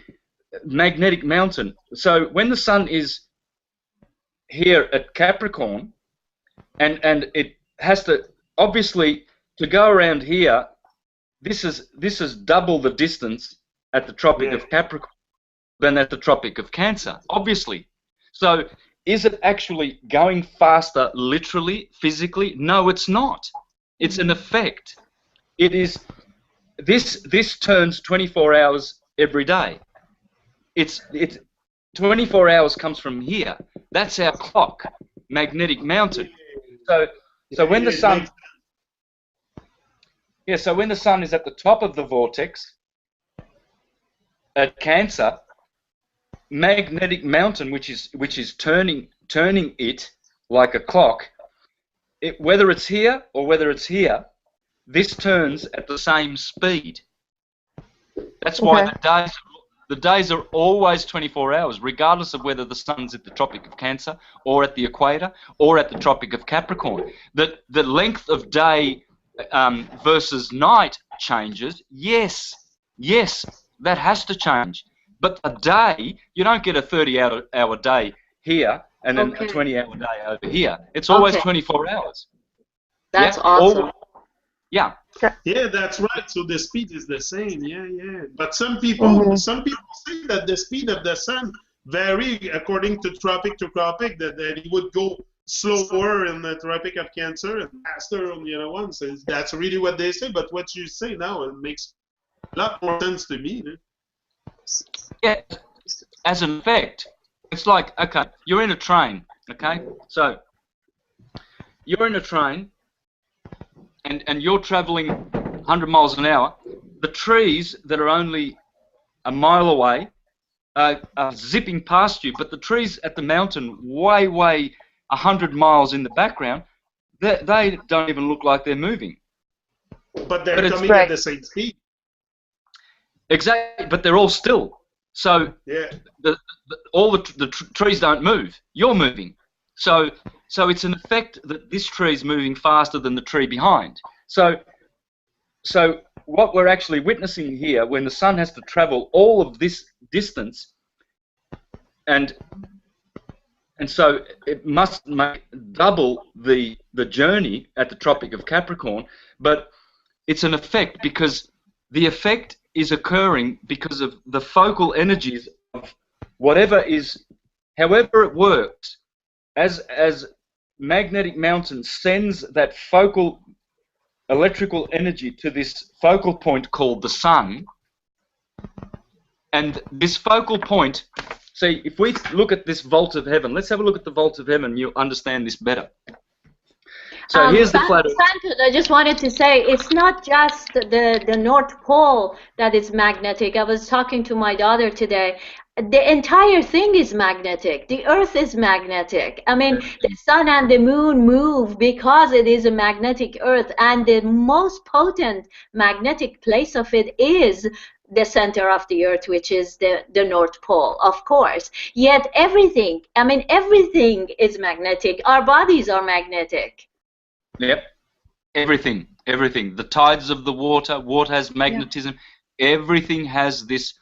magnetic mountain. So when the sun is here at Capricorn, and it has to, obviously, to go around here, this is double the distance at the Tropic of Capricorn than at the Tropic of Cancer, obviously. So is it actually going faster literally, physically? No, it's not. It's an effect. It is, this turns 24 hours every day. It's 24 hours comes from here. That's our clock, magnetic mountain. So when the sun, so when the sun is at the top of the vortex at Cancer, magnetic mountain, which is turning it like a clock, whether it's here or whether it's here, this turns at the same speed. That's why the days are always 24 hours, regardless of whether the sun's at the Tropic of Cancer or at the equator or at the Tropic of Capricorn. The length of day versus night changes. Yes, that has to change. But a day, you don't get a 30-hour day here and then a 20-hour day over here. It's always 24 hours. That's awesome. Yeah, that's right. So the speed is the same. Yeah. But some people say that the speed of the sun vary according to tropic, that it would go slower in the Tropic of Cancer and faster on the other one. So that's really what they say. But what you say now, it makes a lot more sense to me. Yeah, as an effect, it's like, okay, you're in a train, okay? So you're in a train and you're traveling 100 miles an hour. The trees that are only a mile away are zipping past you, but the trees at the mountain way 100 miles in the background, they don't even look like they're moving. But they're coming at the same speed. Exactly, but they're all still. So all the trees don't move. You're moving. So it's an effect that this tree is moving faster than the tree behind. So what we're actually witnessing here, when the sun has to travel all of this distance, and so it must make double the journey at the Tropic of Capricorn, but it's an effect because the effect is occurring because of the focal energies of whatever is, however it works, as magnetic mountain sends that focal electrical energy to this focal point called the sun. And this focal point, see, if we look at this vault of heaven, let's have a look at the vault of heaven, you'll understand this better. So here's the flat Earth. Santos, I just wanted to say, it's not just the North Pole that is magnetic. I was talking to my daughter today. The entire thing is magnetic. The Earth is magnetic. I mean, the sun and the moon move because it is a magnetic Earth, and the most potent magnetic place of it is the center of the Earth, which is the North Pole, of course. Yet everything, I mean, everything is magnetic. Our bodies are magnetic. Yep, everything. The tides of the water has magnetism. Yeah. Everything has this,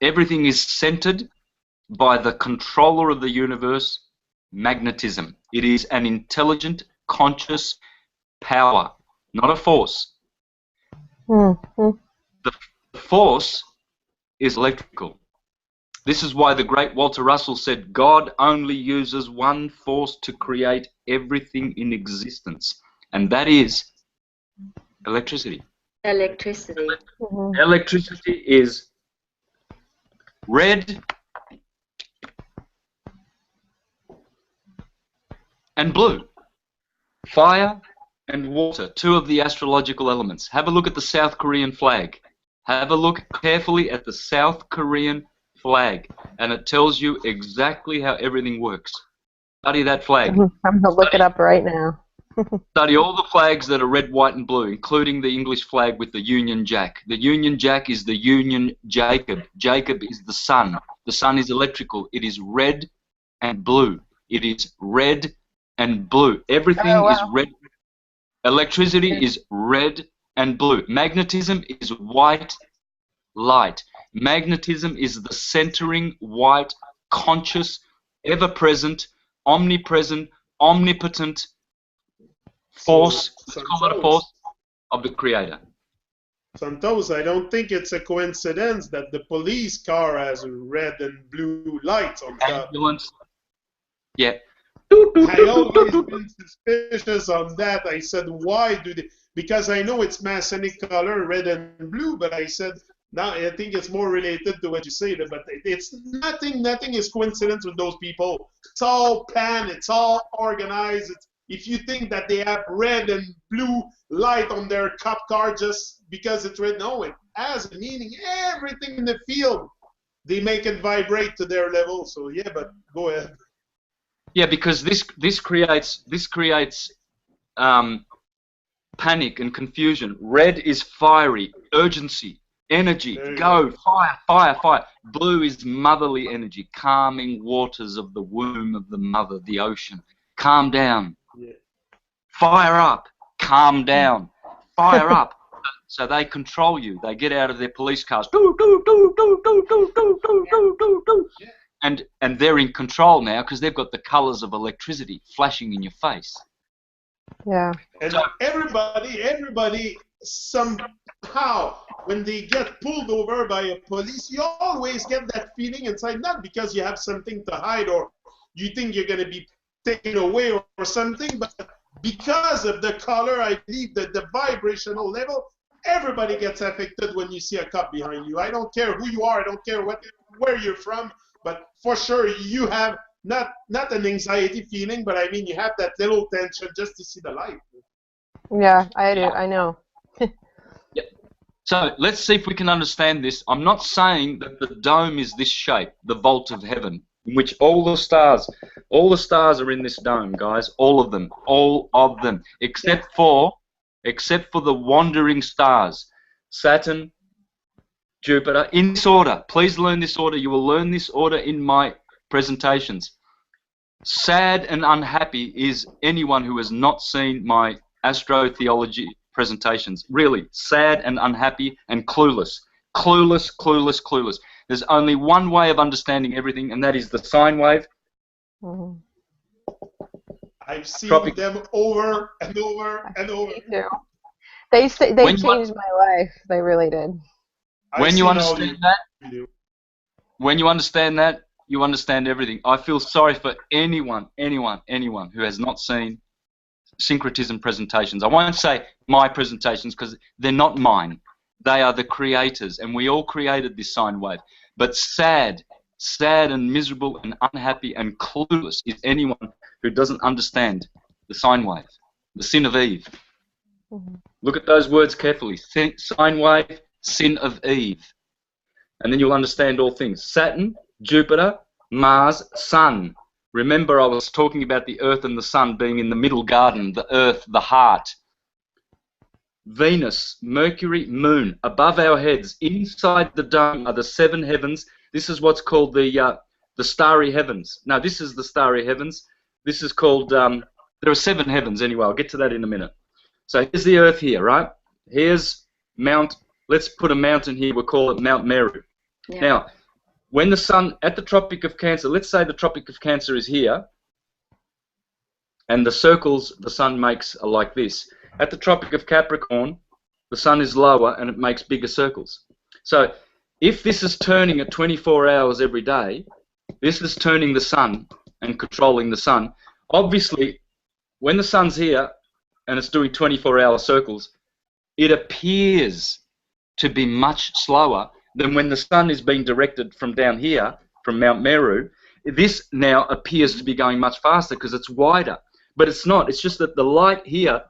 everything is centered by the controller of the universe, magnetism. It is an intelligent, conscious power, not a force. Mm-hmm. The force is electrical. This is why the great Walter Russell said, God only uses one force to create everything in existence, and that is electricity. Electricity. Mm-hmm. Electricity is red and blue. Fire and water, two of the astrological elements. Have a look at the South Korean flag. Have a look carefully at the South Korean flag, and it tells you exactly how everything works. Study that flag. I'm going to look it up right now. Study all the flags that are red, white, and blue, including the English flag with the Union Jack. The Union Jack is the Union Jacob. Jacob is the sun. The sun is electrical. It is red and blue. It is red and blue. Everything is red. Electricity is red and blue. Magnetism is white light. Magnetism is the centering, white, conscious, ever-present, omnipresent, omnipotent force, let's call it a force, of the Creator. Santos, I don't think it's a coincidence that the police car has red and blue lights on top. Ambulance. Yeah. I always been suspicious on that. I said, why do they? Because I know it's Masonic color, red and blue, but I said, now I think it's more related to what you say, but it's nothing is coincidence with those people. It's all planned, it's all organized. If you think that they have red and blue light on their cop car just because it's red, no, it has a meaning. Everything in the field, they make it vibrate to their level. So yeah, but go ahead. Yeah, because this creates panic and confusion. Red is fiery, urgency, energy, go, fire, fire, fire. Blue is motherly energy, calming waters of the womb of the mother, the ocean. Calm down. Yeah. Fire up. Calm down. Fire up. So they control you. They get out of their police cars. And they're in control now because they've got the colors of electricity flashing in your face. Yeah. And everybody somehow, when they get pulled over by a police, you always get that feeling inside, not because you have something to hide or you think you're going to be taken away or something, but because of the color, I believe that the vibrational level, everybody gets affected when you see a cop behind you. I don't care who you are, I don't care where you're from, but for sure you have not an anxiety feeling, but I mean you have that little tension just to see the light. Yeah, I do. I know. Yep. So let's see if we can understand this. I'm not saying that the dome is this shape, the vault of heaven, in which all the stars are in this dome, guys. All of them, except for the wandering stars, Saturn, Jupiter, in this order. Please learn this order. You will learn this order in my presentations. Sad and unhappy is anyone who has not seen my astrotheology presentations. Really, sad and unhappy and clueless. Clueless, clueless, clueless. There's only one way of understanding everything, and that is the sine wave. Mm-hmm. I've seen them over and over and over. They changed my life. They really did. When you understand that, you understand everything. I feel sorry for anyone who has not seen Syncretism presentations. I won't say my presentations because they're not mine. They are the creators, and we all created this sine wave. But sad and miserable and unhappy and clueless is anyone who doesn't understand the sine wave, the sin of Eve. Mm-hmm. Look at those words carefully. Sine wave, sin of Eve. And then you'll understand all things. Saturn, Jupiter, Mars, Sun. Remember, I was talking about the Earth and the Sun being in the middle garden, the Earth, the heart. Venus, Mercury, Moon, above our heads, inside the dome are the 7 heavens. This is what's called the starry heavens. Now, this is the starry heavens. This is called, there are 7 heavens anyway. I'll get to that in a minute. So here's the Earth here, right? Here's Mount, let's put a mountain here. We'll call it Mount Meru. Yeah. Now, when the Sun, at the Tropic of Cancer, let's say the Tropic of Cancer is here, and the circles the Sun makes are like this. At the Tropic of Capricorn, the Sun is lower and it makes bigger circles. So if this is turning at 24 hours every day, this is turning the Sun and controlling the Sun. Obviously, when the Sun's here and it's doing 24-hour circles, it appears to be much slower than when the Sun is being directed from down here, from Mount Meru. This now appears to be going much faster because it's wider. But it's not. It's just that the light here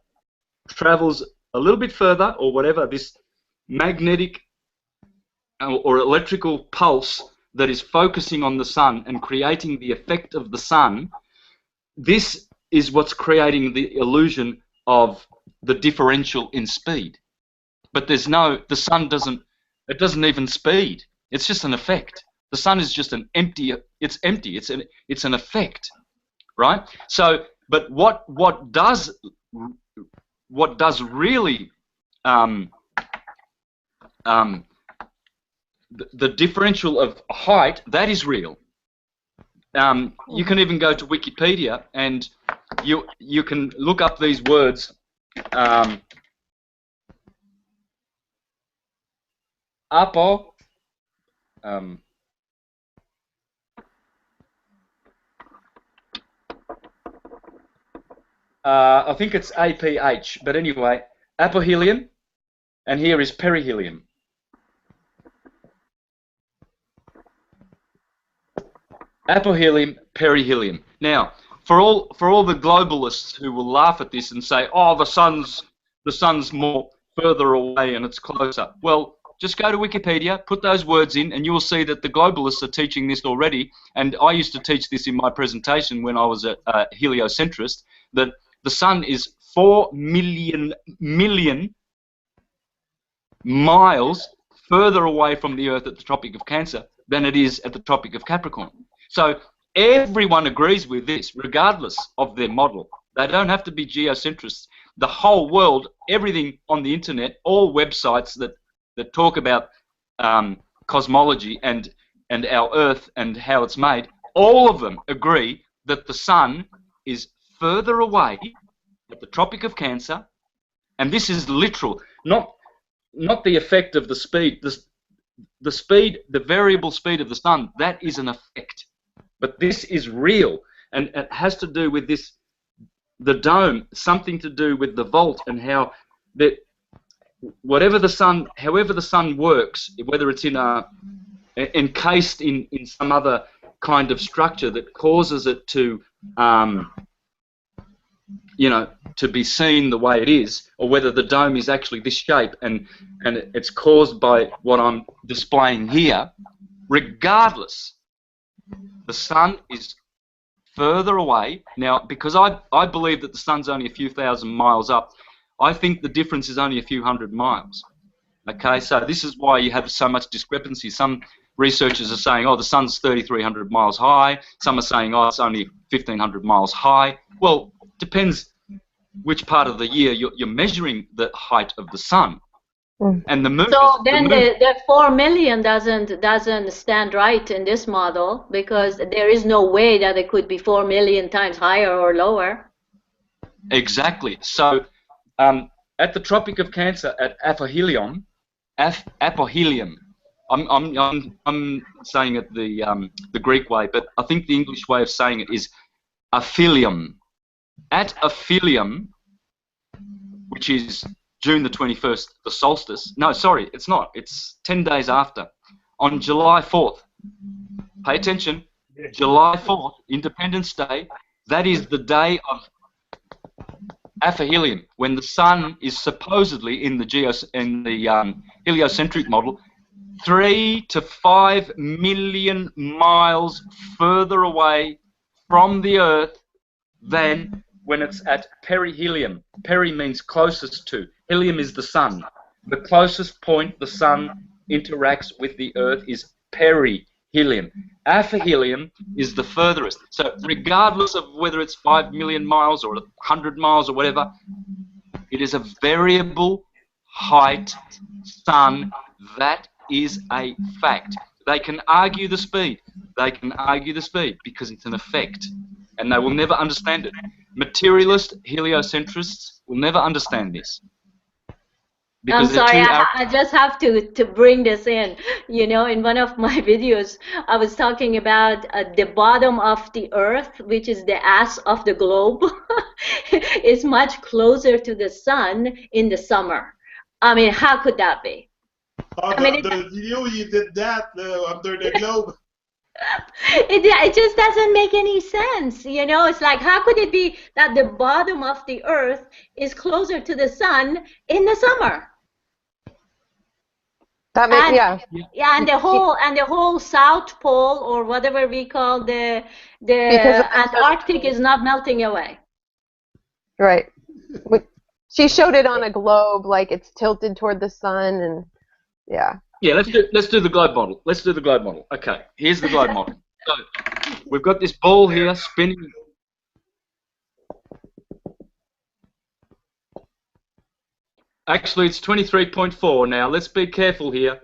travels a little bit further, or whatever, this magnetic or electrical pulse that is focusing on the Sun and creating the effect of the Sun. This is what's creating the illusion of the differential in speed. But there's no, the Sun doesn't, it doesn't even speed. It's just an effect. The Sun is just an empty, it's empty, it's an effect, right? So, but what does really the differential of height, that is real. You can even go to Wikipedia and you can look up these words. Apo. I think it's APH, but anyway, apohelium, and here is perihelium. Apohelium, perihelium. Now, for all the globalists who will laugh at this and say, "Oh, the sun's more further away and it's closer." Well, just go to Wikipedia, put those words in, and you will see that the globalists are teaching this already. And I used to teach this in my presentation when I was a heliocentrist, that the Sun is 4 million miles further away from the Earth at the Tropic of Cancer than it is at the Tropic of Capricorn. So everyone agrees with this, regardless of their model. They don't have to be geocentrists. The whole world, everything on the internet, all websites that talk about cosmology and our Earth and how it's made, all of them agree that the Sun is further away at the Tropic of Cancer, and this is literal, not the effect of the speed. The speed, the variable speed of the Sun, that is an effect. But this is real, and it has to do with this, the dome, something to do with the volt and how that whatever the Sun, however the Sun works, whether it's encased in some other kind of structure that causes it to, to be seen the way it is, or whether the dome is actually this shape and it's caused by what I'm displaying here, regardless, the Sun is further away. Now, because I believe that the Sun's only a few thousand miles up, I think the difference is only a few hundred miles. Okay, so this is why you have so much discrepancy. Some researchers are saying, oh, the Sun's 3,300 miles high. Some are saying, oh, it's only 1,500 miles high. Well, depends which part of the year you're measuring the height of the Sun. And the moon. So then the 4 million doesn't stand right in this model, because there is no way that it could be 4 million times higher or lower. Exactly. So at the Tropic of Cancer at apohelium, I'm saying it the Greek way, but I think the English way of saying it is aphelium. At aphelium, which is June the 21st, the solstice. No, sorry, it's not. It's 10 days after. On July 4th, pay attention, July 4th, Independence Day, that is the day of aphelion, when the sun is supposedly in the heliocentric model 3 to 5 million miles further away from the Earth than when it's at perihelion. Peri means closest to. Helium is the sun. The closest point the sun interacts with the Earth is perihelion. Aphelion is the furthest. So regardless of whether it's 5 million miles or 100 miles or whatever, it is a variable height sun. That is a fact. They can argue the speed. They can argue the speed because it's an effect, and they will never understand it. Materialist heliocentrists will never understand this. I'm sorry, I just have to bring this in. You know, in one of my videos, I was talking about the bottom of the Earth, which is the ass of the globe, is much closer to the sun in the summer. I mean, how could that be? The video you did that under the globe. It just doesn't make any sense, you know. It's like, how could it be that the bottom of the Earth is closer to the sun in the summer? That makes, yeah, and the whole South Pole, or whatever we call the Antarctic, is not melting away. Right. She showed it on a globe, like it's tilted toward the sun, and yeah. Yeah, let's do the globe model. Let's do the globe model. Okay, here's the globe model. So we've got this ball here spinning. Actually, it's 23.4 now. Let's be careful here,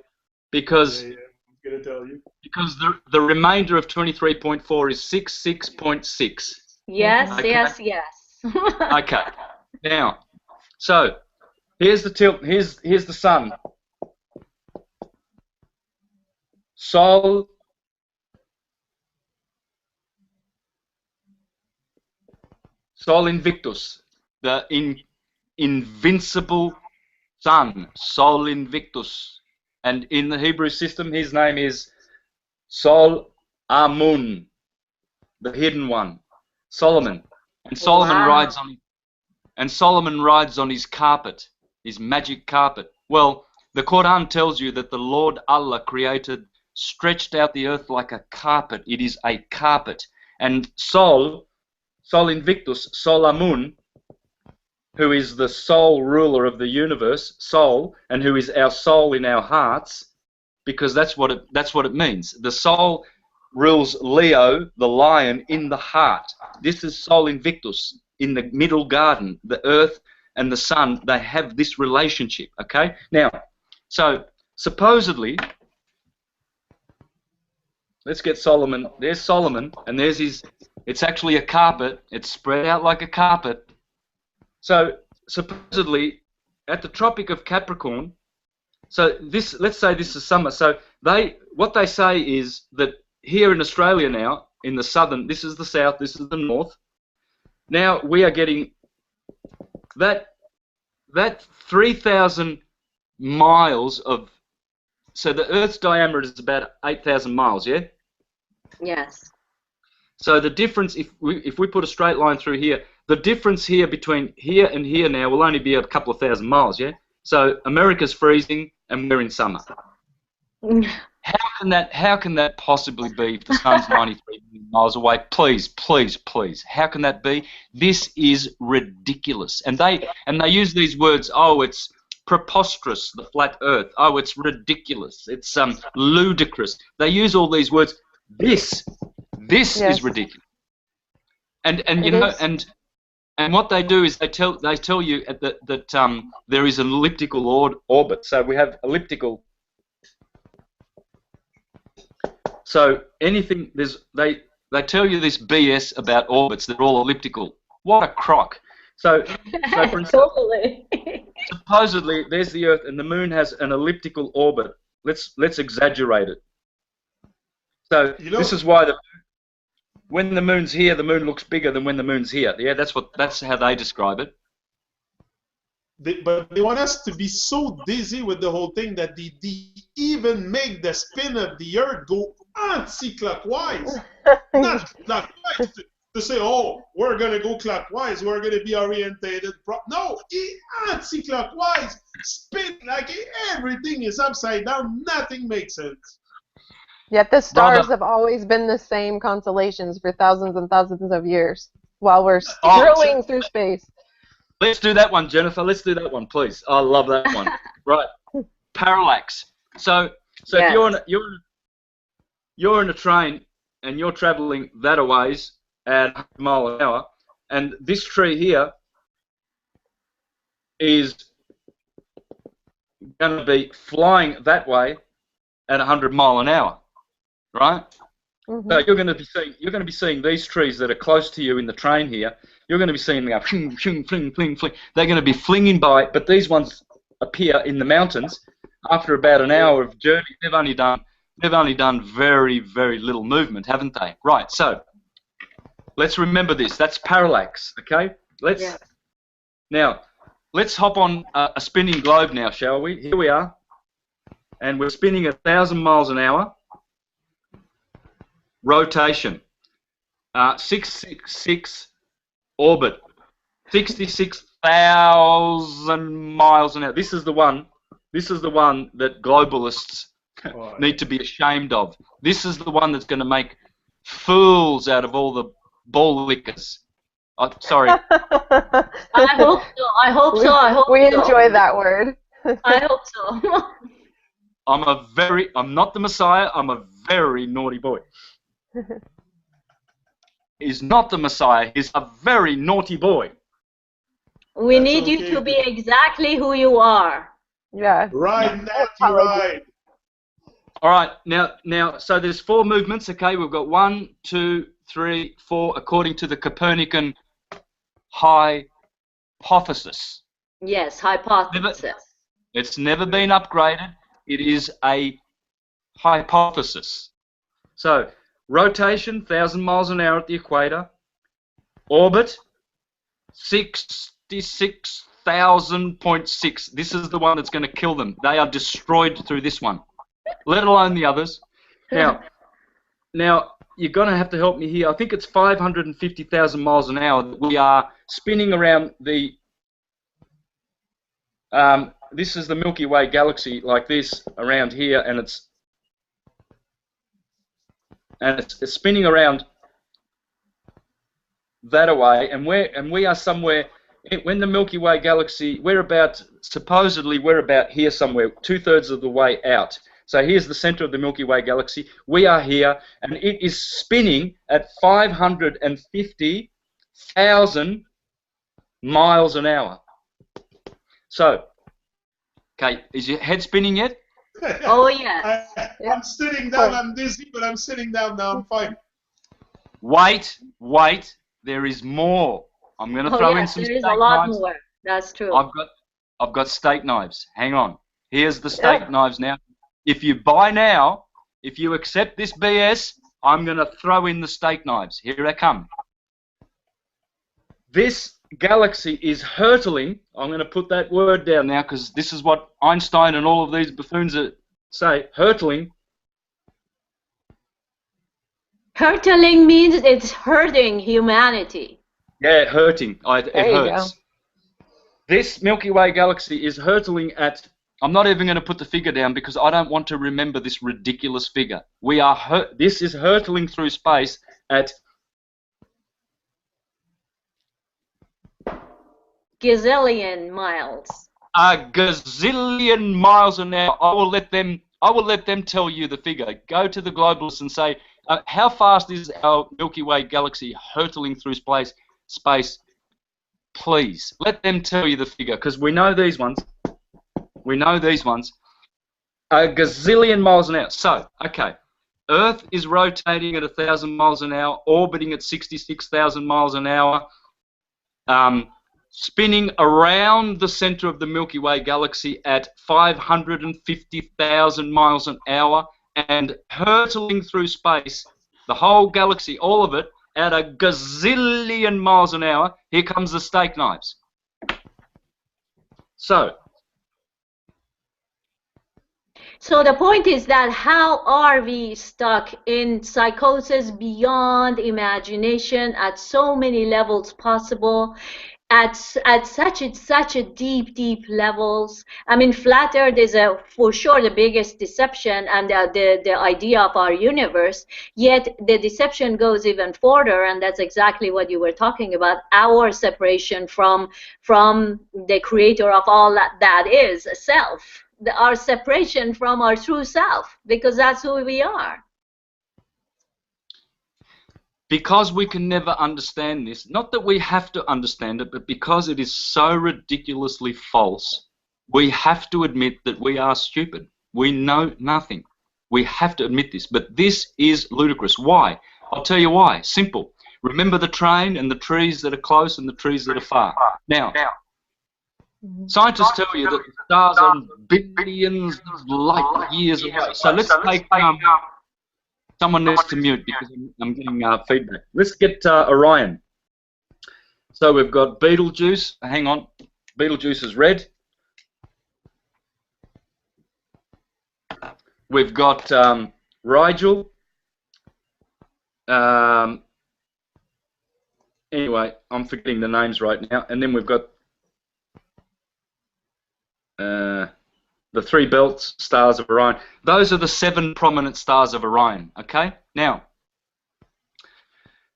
because I'm gonna tell you. Because the remainder of 23.4 is 66.6. Yes, okay. yes. Okay. Now, so here's the tilt. Here's the sun. Sol Invictus, the invincible sun, Sol Invictus. And in the Hebrew system, his name is Sol Amun, the hidden one, Solomon. And Solomon rides on his carpet, his magic carpet. Well, the Quran tells you that the Lord Allah stretched out the earth like a carpet. It is a carpet. And Sol Invictus, Sol Amun, who is the sole ruler of the universe, Sol, and who is our soul in our hearts, because that's what it means. The soul rules Leo, the lion, in the heart. This is Sol Invictus in the middle garden. The earth and the sun, they have this relationship, okay? Now, so supposedly, let's get Solomon. There's Solomon, and there's his. It's actually a carpet. It's spread out like a carpet. So supposedly, at the Tropic of Capricorn. So this, let's say this is summer. So what they say is that here in Australia now, in the southern, this is the south, this is the north. Now we are getting that 3,000 miles of. So the Earth's diameter is about 8,000 miles. Yeah. Yes. So the difference, if we put a straight line through here, the difference here between here and here now will only be a couple of thousand miles, yeah? So America's freezing and we're in summer. How can that possibly be if the sun's 93 miles away? Please, please, please. How can that be? This is ridiculous. And they use these words, oh, it's preposterous, the flat earth. Oh, it's ridiculous. It's ludicrous. They use all these words. This yes. is ridiculous. And you know, and what they do is they tell you that there is an elliptical orbit. So we have elliptical. So anything they tell you this BS about orbits. They're all elliptical. What a crock. So for instance, totally. Supposedly there's the Earth and the Moon has an elliptical orbit. Let's exaggerate it. So this is why when the Moon's here, the Moon looks bigger than when the Moon's here. Yeah, that's how they describe it. but they want us to be so dizzy with the whole thing that they even make the spin of the Earth go anti-clockwise, not clockwise. To say, oh, we're going to go clockwise, we're going to be orientated. No, anti-clockwise, spin like everything is upside down, nothing makes sense. Yet the stars have always been the same constellations for thousands and thousands of years while we're drilling through space. Let's do that one, Jennifer. Let's do that one, please. I love that one. Right. Parallax. So yes. If you're in a train and you're traveling that a ways at 100 miles an hour, and this tree here is going to be flying that way at 100 miles an hour, right? Mm-hmm. So you're going to be seeing these trees that are close to you in the train here. You're going to be seeing them go fling, fling, fling, fling, fling. They're going to be flinging by, but these ones appear in the mountains after about an hour of journey. They've only done very, very little movement, haven't they? Right. So let's remember this. That's parallax. Okay. Now let's hop on a spinning globe now, shall we? Here we are, and we're spinning 1,000 miles an hour. Rotation. 666 orbit. 66,000 miles an hour. This is the one that globalists need to be ashamed of. This is the one that's going to make fools out of all the ball lickers. Sorry. I hope so. We enjoy that word. I hope so. I'm not the Messiah. I'm a very naughty boy. He's not the Messiah. He's a very naughty boy. We need you to be exactly who you are. Yeah. Right, Natty, right. All right. Now, so there's 4 movements. Okay, we've got 1, 2, 3, 4, according to the Copernican hypothesis. Yes, hypothesis. It's never been upgraded. It is a hypothesis. So, rotation, 1,000 miles an hour at the equator. Orbit, 66,000.6. This is the one that's going to kill them. They are destroyed through this one, let alone the others. Now you're going to have to help me here. I think it's 550,000 miles an hour that we are spinning around the... this is the Milky Way galaxy, like this, around here, and it's spinning around that away, and we are somewhere when the Milky Way galaxy, supposedly we're about here somewhere, 2/3 of the way out. So here's the center of the Milky Way galaxy. We are here, and it is spinning at 550,000 miles an hour. So, okay, is your head spinning yet? Oh, yeah. I'm sitting down. I'm dizzy, but I'm sitting down now. I'm fine. Wait. There is more. I'm going to throw in some steak knives. There is a lot more. That's true. I've got steak knives. Hang on. Here's the steak knives now. If you buy now, if you accept this BS, I'm going to throw in the steak knives. Here they come. This galaxy is hurtling. I'm going to put that word down now because this is what Einstein and all of these buffoons say. Hurtling. Hurtling means it's hurting humanity. Yeah, hurting. It hurts. This Milky Way galaxy is hurtling at... I'm not even going to put the figure down because I don't want to remember this ridiculous figure. This is hurtling through space at... gazillion miles. A gazillion miles an hour. I will let them tell you the figure. Go to the globalists and say, how fast is our Milky Way galaxy hurtling through space? Please let them tell you the figure because we know these ones. A gazillion miles an hour. So, okay, Earth is rotating at 1,000 miles an hour, orbiting at 66,000 miles an hour. Spinning around the center of the Milky Way galaxy at 550,000 miles an hour and hurtling through space, the whole galaxy, all of it, at a gazillion miles an hour. Here comes the steak knives. So the point is that how are we stuck in psychosis beyond imagination at so many levels possible, at such a deep levels? I mean, flat Earth is for sure the biggest deception and the idea of our universe. Yet the deception goes even further, and that's exactly what you were talking about: our separation from the creator of all that is self. Our separation from our true self, because that's who we are. Because we can never understand this, not that we have to understand it, but because it is so ridiculously false, we have to admit that we are stupid. We know nothing. We have to admit this, but this is ludicrous. Why? I'll tell you why. Simple. Remember the train and the trees that are close and the trees that are far. Now, scientists tell you that the stars are billions of light years away. So let's take someone needs to mute because I'm getting feedback. Let's get Orion. So we've got Betelgeuse. Hang on. Betelgeuse is red. We've got Rigel. Anyway, I'm forgetting the names right now. And then we've got the 3 belts, stars of Orion. Those are the 7 prominent stars of Orion, okay? Now,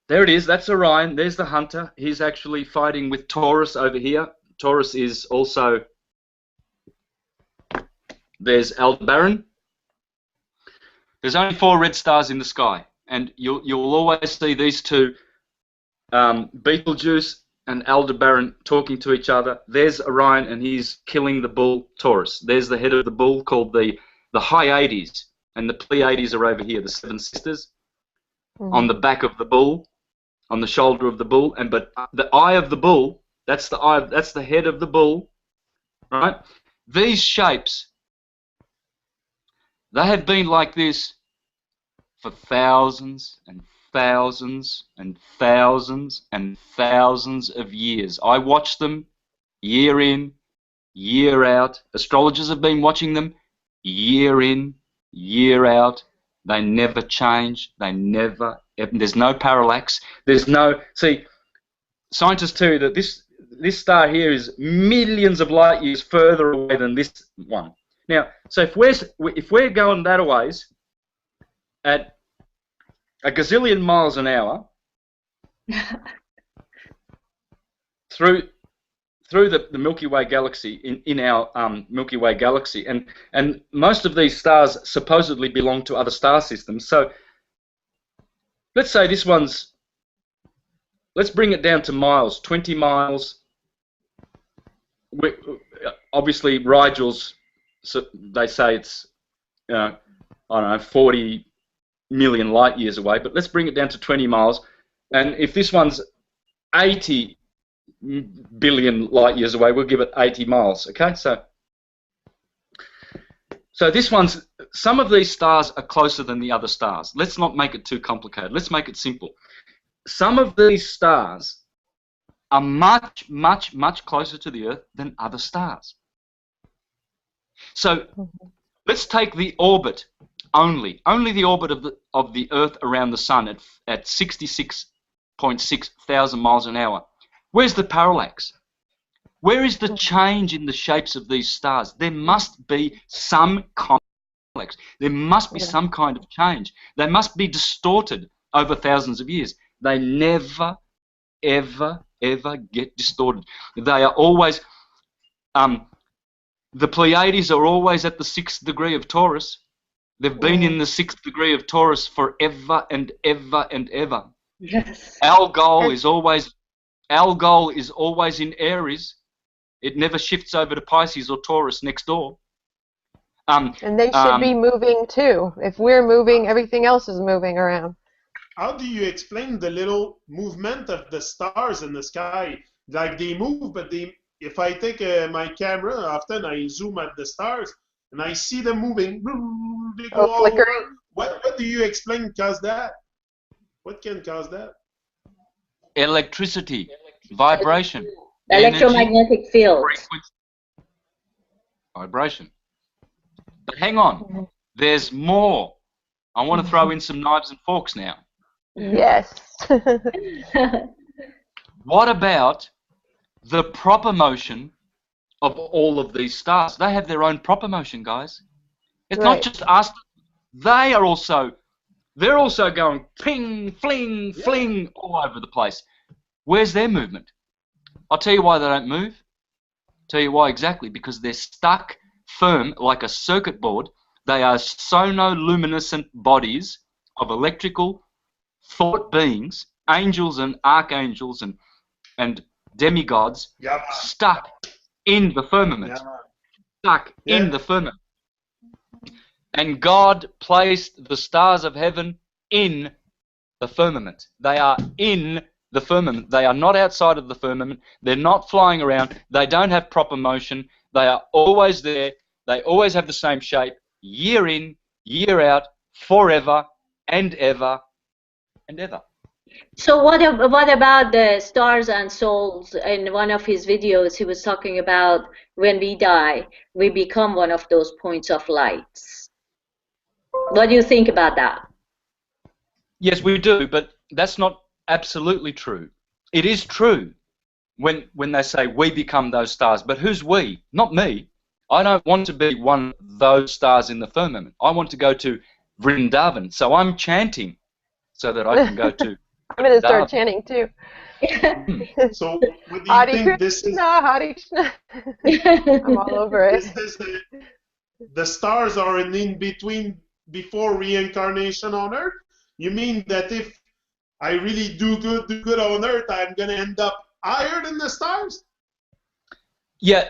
there it is. That's Orion. There's the hunter. He's actually fighting with Taurus over here. Taurus is also... There's Aldebaran. There's only 4 red stars in the sky, and you'll always see these two, Betelgeuse and Aldebaran, talking to each other. There's Orion, and he's killing the bull Taurus. There's the head of the bull called the Hyades, and the Pleiades are over here, the 7 sisters, on the back of the bull, on the shoulder of the bull, but the eye of the bull, that's the head of the bull, right? These shapes, they have been like this for thousands and thousands and thousands and thousands of years. I watch them year in, year out. Astrologers have been watching them year in, year out. They never change. They never. There's no parallax. There's no. See, scientists tell you that this star here is millions of light years further away than this one. Now, so if we're going that a ways at a gazillion miles an hour through the Milky Way galaxy, in our Milky Way galaxy, and most of these stars supposedly belong to other star systems. So let's say this one's, let's bring it down to miles, 20 miles. Obviously, Rigel's, so they say it's, I don't know, 40 million light years away, but let's bring it down to 20 miles. And if this one's 80 billion light years away, we'll give it 80 miles, okay? So this one's, some of these stars are closer than the other stars. Let's not make it too complicated. Let's make it simple. Some of these stars are much, much, much closer to the Earth than other stars. So let's take the orbit only the orbit of the Earth around the Sun at 66.6 thousand miles an hour. Where's the parallax? Where is the change in the shapes of these stars? There must be some kind of parallax. There must be some kind of change. They must be distorted over thousands of years. They never, ever, ever get distorted. They are always... the Pleiades are always at the 6th degree of Taurus. They've been in the 6th degree of Taurus forever and ever and ever. Yes. Algol is always in Aries. It never shifts over to Pisces or Taurus next door. And they should be moving too. If we're moving, everything else is moving around. How do you explain the little movement of the stars in the sky? Like they move, but if I take my camera, often I zoom at the stars and I see them moving. They go all flickering. over. What do you explain cause that? What can cause that? Electricity, vibration, Electromagnetic field. Vibration. But hang on, there's more. I want to throw in some knives and forks now. Yes. What about the proper motion of all of these stars? They have their own proper motion, guys. It's not just us. They're also going ping, fling, fling all over the place. Where's their movement? I'll tell you why they don't move. Tell you why exactly. Because they're stuck firm like a circuit board. They are sonoluminescent bodies of electrical thought beings, angels and archangels and demigods, stuck in the firmament. Stuck in the firmament. And God placed the stars of heaven in the firmament. They are in the firmament. They are not outside of the firmament. They're not flying around. They don't have proper motion. They are always there. They always have the same shape, year in, year out, forever and ever and ever. So what about the stars and souls? In one of his videos, he was talking about when we die, we become one of those points of lights. What do you think about that? Yes, we do, but that's not absolutely true. It is true when they say we become those stars, but who's we? Not me. I don't want to be one of those stars in the firmament. I want to go to Vrindavan, so I'm chanting so that I can go to I'm going to start chanting too. So what do you think this is? Hare Krishna. I'm all over it. The stars are in between before reincarnation on Earth? You mean that if I really do good on Earth, I'm going to end up higher than the stars? Yeah,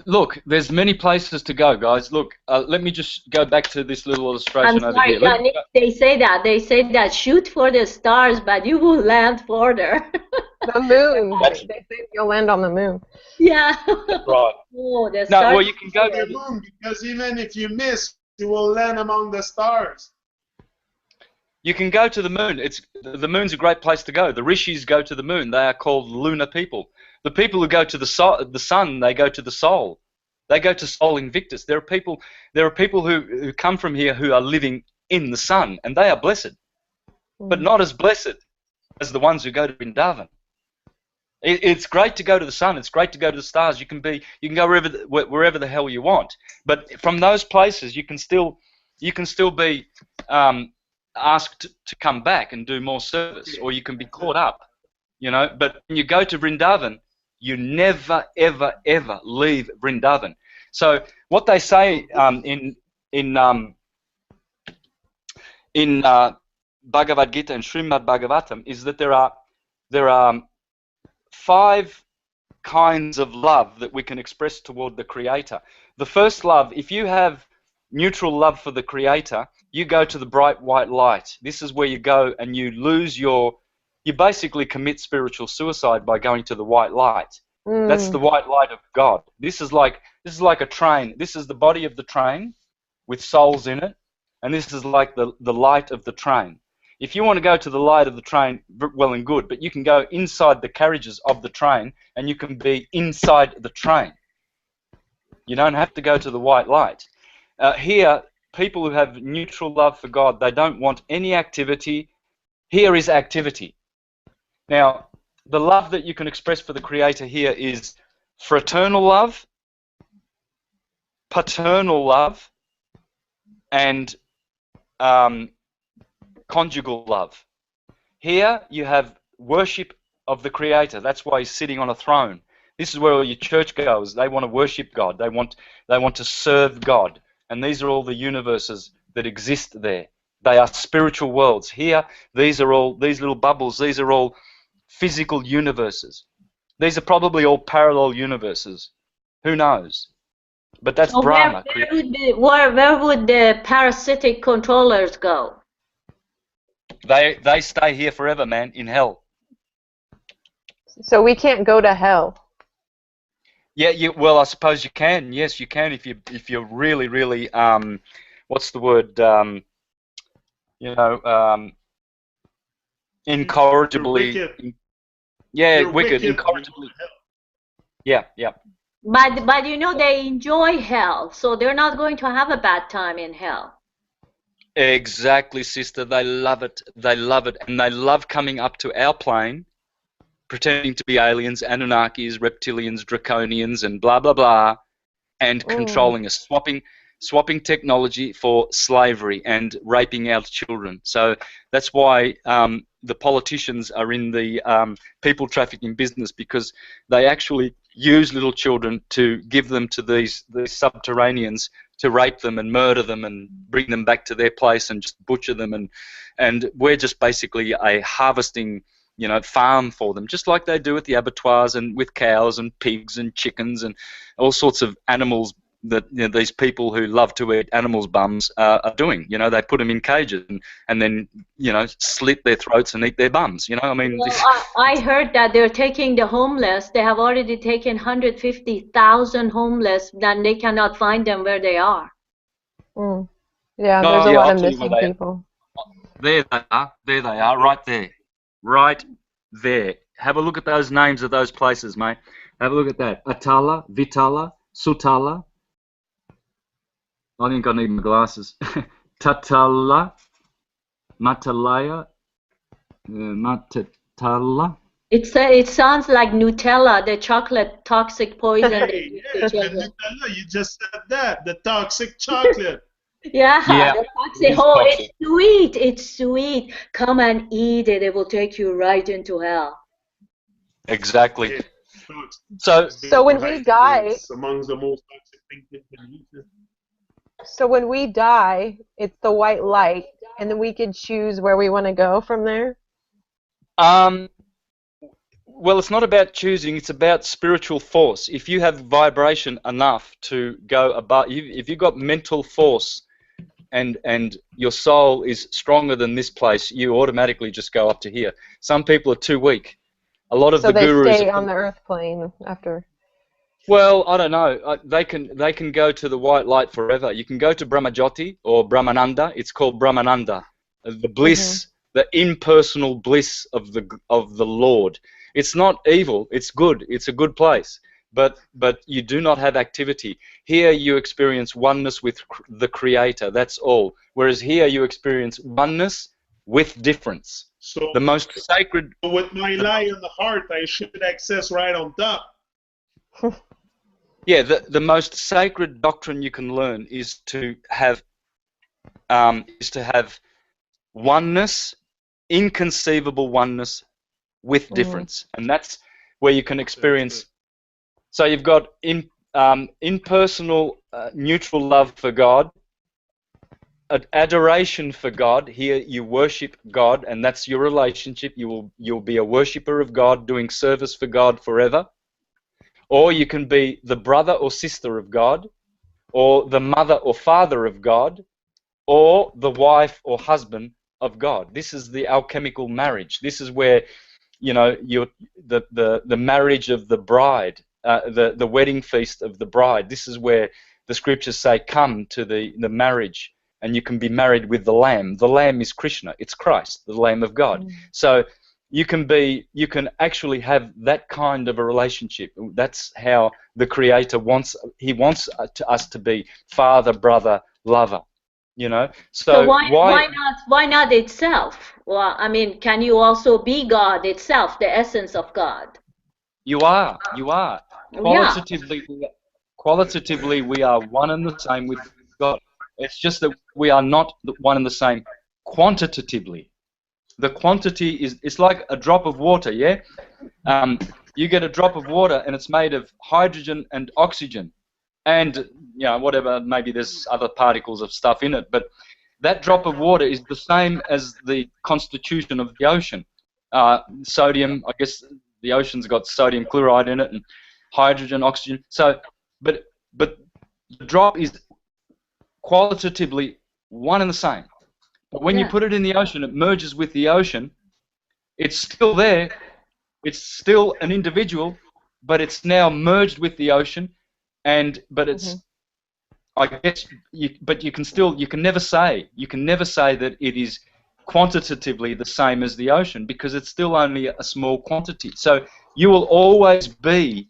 look, there's many places to go, guys. Look, let me just go back to this little illustration over here. Nick, they say that shoot for the stars, but you will land further. The moon. They say you'll land on the moon. Yeah. Right. Oh, the no, stars. well, you can go to the moon, because even if you miss, you will land among the stars. You can go to the moon. The moon's a great place to go. The rishis go to the moon. They are called lunar people. The people who go to the sun, they go to the Sol. They go to Sol Invictus. There are people who come from here who are living in the sun, and they are blessed, but not as blessed as the ones who go to Vrindavan. It's great to go to the sun. It's great to go to the stars. You can go wherever the hell you want. But from those places, you can still be asked to come back and do more service, or you can be caught up. You know. But when you go to Vrindavan, you never, ever, ever leave Vrindavan. So what they say in Bhagavad Gita and Srimad Bhagavatam is that there are 5 kinds of love that we can express toward the Creator. The first love, if you have neutral love for the Creator, you go to the bright white light. This is where you go and you you basically commit spiritual suicide by going to the white light. That's the white light of God. This is like a train. This is the body of the train with souls in it, and this is like the light of the train. If you want to go to the light of the train, well and good, but you can go inside the carriages of the train and you can be inside the train. You don't have to go to the white light. Here, people who have neutral love for God, they don't want any activity. Here is activity. Now, the love that you can express for the Creator here is fraternal love, paternal love, and conjugal love. Here you have worship of the Creator. That's why He's sitting on a throne. This is where all your churchgoers, they want to worship God. They want to serve God. And these are all the universes that exist there. They are spiritual worlds. Here, these little bubbles, these are all physical universes. These are probably all parallel universes. Who knows? But that's so Brahma. Where would the parasitic controllers go? They stay here forever, man, in hell. So we can't go to hell. Yeah, well, I suppose you can. Yes, you can if you're really, really what's the word? Incorrigibly. You're Yeah, wicked. incorrigibly. Yeah. But you know, they enjoy hell, so they're not going to have a bad time in hell. Exactly, sister. They love it. They love it. And they love coming up to our plane, pretending to be aliens, Anunnakis, reptilians, draconians, and blah, blah, blah, and controlling us, swapping technology for slavery and raping our children. So that's why the politicians are in the people trafficking business, because they actually use little children to give them to these subterraneans to rape them and murder them and bring them back to their place and just butcher them, and we're just basically a harvesting, you know, farm for them, just like they do at the abattoirs and with cows and pigs and chickens and all sorts of animals that, you know, these people who love to eat animals' bums are doing. You know, they put them in cages and then, you know, slit their throats and eat their bums. You know, I mean. Well, I heard that they're taking the homeless. They have already taken 150,000 homeless, and they cannot find them where they are. Yeah, there's a lot of missing people. There they are. There they are. Right there. Right there. Have a look at those names of those places, mate. Have a look at that. Atala, Vitala, Sutala. I think I need my glasses. Tatala, Matalaya, Matatala. It sounds like Nutella, the chocolate toxic poison. Hey, yeah, the Nutella, you just said that. The toxic chocolate. Yeah, the toxic. Oh, toxic. it's sweet. It's sweet. Come and eat it. It will take you right into hell. Exactly. Yeah. So when we die, it's amongst the most toxic things you can eat. so when we die, it's the white light, and then we can choose where we want to go from there. Well, it's not about choosing, it's about spiritual force. If you have vibration enough to go above, if you've got mental force and your soul is stronger than this place, you automatically just go up to here. Some people are too weak. A lot of the gurus... So they stay on the earth plane after... Well, I don't know. They can go to the white light forever. You can go to Brahmajyoti or Brahmananda. It's called Brahmananda. The bliss, the impersonal bliss of the Lord. It's not evil. It's good. It's a good place. But you do not have activity. Here you experience oneness with the Creator. That's all. Whereas here you experience oneness with difference. So the most sacred. With my lie in the heart, I should access right on top. Yeah, the most sacred doctrine you can learn is to have oneness, inconceivable oneness with difference, and that's where you can experience. So you've got impersonal, neutral love for God, adoration for God. Here you worship God, and that's your relationship. You'll be a worshipper of God, doing service for God forever. Or you can be the brother or sister of God, or the mother or father of God, or the wife or husband of God. This is the alchemical marriage. This is where, you know, the marriage of the bride, the wedding feast of the bride. This is where the scriptures say, come to the marriage, and you can be married with the Lamb. The Lamb is Krishna. It's Christ, the Lamb of God. So you can actually have that kind of a relationship. That's how the Creator wants. He wants us to be father, brother, lover. You know. So why not itself? Well, I mean, can you also be God itself, the essence of God? You are. Qualitatively, we are one and the same with God. It's just that we are not one and the same quantitatively. The quantity it's like a drop of water, yeah? You get a drop of water and it's made of hydrogen and oxygen and, you know, whatever, maybe there's other particles of stuff in it, but that drop of water is the same as the constitution of the ocean. Sodium, I guess the ocean's got sodium chloride in it and hydrogen, oxygen. So, but the drop is qualitatively one and the same. But when you put it in the ocean, it merges with the ocean. It's still there. It's still an individual, but it's now merged with the ocean. But it's, I guess, you can never say that it is quantitatively the same as the ocean, because it's still only a small quantity. So you will always be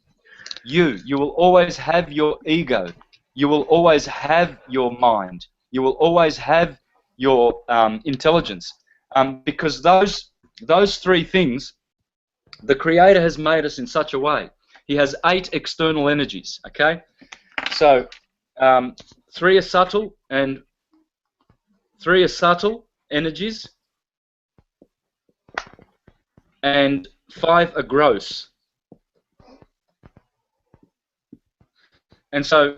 you. You will always have your ego. You will always have your mind. You will always have your intelligence. Because those three things, the Creator has made us in such a way. He has 8 external energies, okay? So 3 are subtle energies, and 5 are gross. And so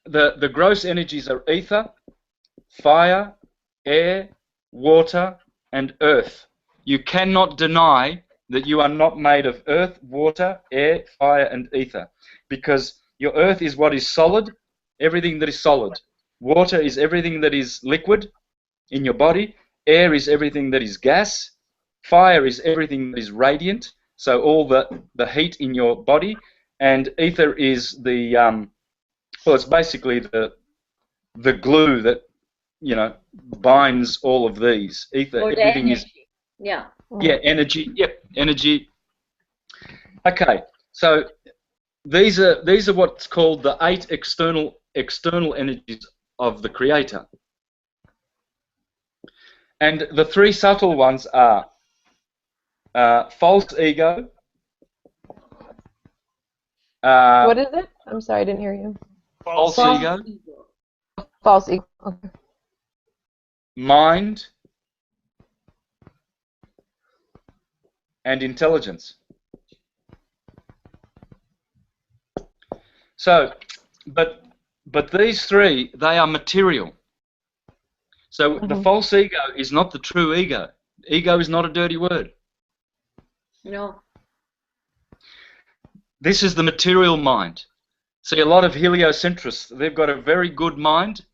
the gross energies are ether, fire, air, water, and earth. You cannot deny that you are not made of earth, water, air, fire, and ether, because your earth is what is solid, everything that is solid. Water is everything that is liquid in your body. Air is everything that is gas. Fire is everything that is radiant, so all the heat in your body. And ether is the well, it's basically the glue that, you know, binds all of these. Ether, Or the everything energy. is, Yeah. yeah, energy. Yep, energy. Okay, so these are what's called the 8 external energies of the Creator. And the 3 subtle ones are false ego. What is it? I'm sorry, I didn't hear you. False False ego, ego. False ego. Okay. mind, and intelligence. So, but these 3, they are material. So the false ego is not the true ego. Ego is not a dirty word. No. This is the material mind. See, a lot of heliocentrists, they've got a very good mind,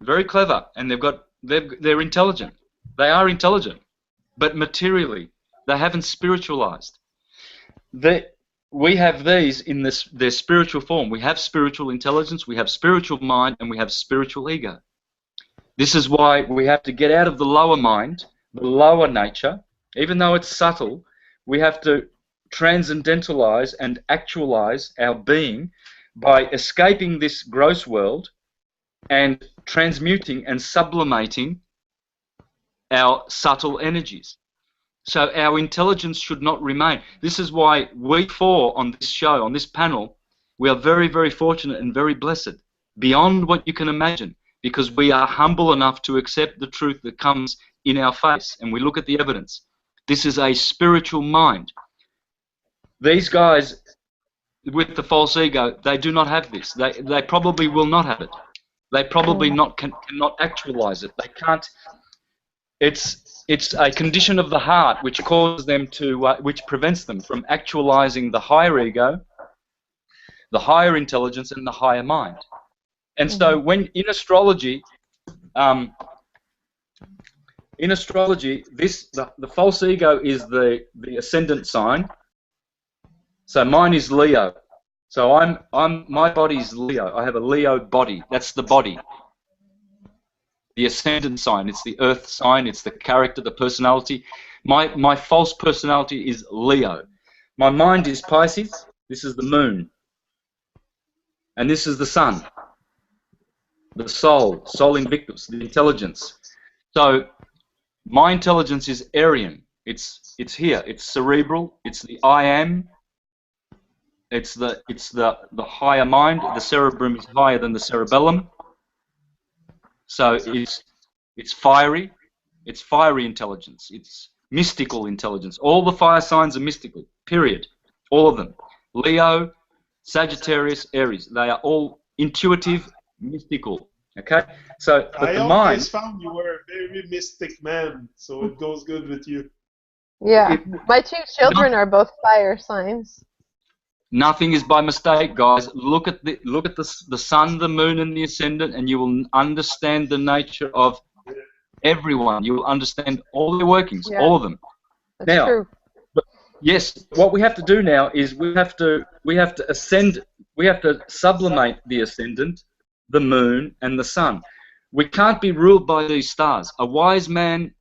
very clever, and they're intelligent. They are intelligent, but materially, they haven't spiritualized. We have these in their spiritual form. We have spiritual intelligence, we have spiritual mind, and we have spiritual ego. This is why we have to get out of the lower mind, the lower nature. Even though it's subtle, we have to transcendentalize and actualize our being by escaping this gross world and transmuting and sublimating our subtle energies. So our intelligence should not remain. This is why we 4 on this show, on this panel, we are very, very fortunate and very blessed, beyond what you can imagine, because we are humble enough to accept the truth that comes in our face, and we look at the evidence. This is a spiritual mind. These guys with the false ego, they do not have this. They probably will not have it. They probably cannot actualize it. They can't. It's a condition of the heart which causes them to, which prevents them from actualizing the higher ego, the higher intelligence, and the higher mind. And so, when in astrology, the false ego is the ascendant sign. So mine is Leo. So my body is Leo. I have a Leo body. That's the body. The ascendant sign. It's the earth sign. It's the character, the personality. My false personality is Leo. My mind is Pisces. This is the moon. And this is the sun. The soul, Sol Invictus, the intelligence. So my intelligence is Aryan. It's here. It's cerebral. It's the I am. It's the higher mind. The cerebrum is higher than the cerebellum. So it's fiery. It's fiery intelligence. It's mystical intelligence. All the fire signs are mystical. Period. All of them. Leo, Sagittarius, Aries. They are all intuitive, mystical. Okay. So, but the mind. I always found you were a very mystic man, so it goes good with you. Yeah. My 2 children are both fire signs. Nothing is by mistake, guys. Look at the sun, the moon, and the ascendant, and you will understand the nature of everyone. You will understand all their workings, all of them. That's true. But yes, what we have to do now is we have to ascend. We have to sublimate the ascendant, the moon, and the sun. We can't be ruled by these stars. A wise man.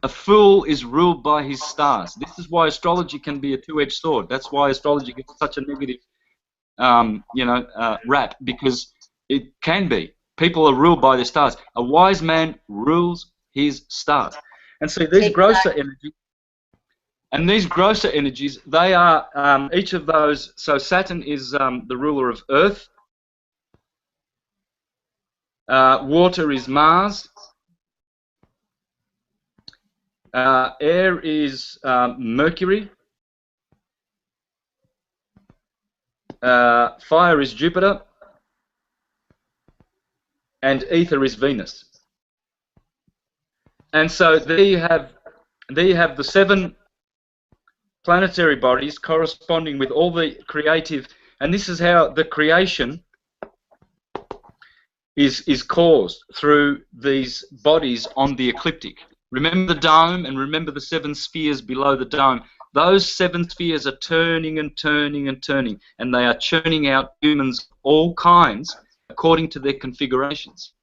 A fool is ruled by his stars. This is why astrology can be a 2-edged sword. That's why astrology gets such a negative rap, because it can be. People are ruled by their stars. A wise man rules his stars. And so these grosser energies, they are each of those. So Saturn is the ruler of Earth. Water is Mars. Air is Mercury. Fire is Jupiter. And ether is Venus. And so there you have the 7 planetary bodies corresponding with all the creative, and this is how the creation is caused through these bodies on the ecliptic. Remember the dome, and remember the 7 spheres below the dome. Those 7 spheres are turning and turning and turning, and they are churning out humans of all kinds according to their configurations.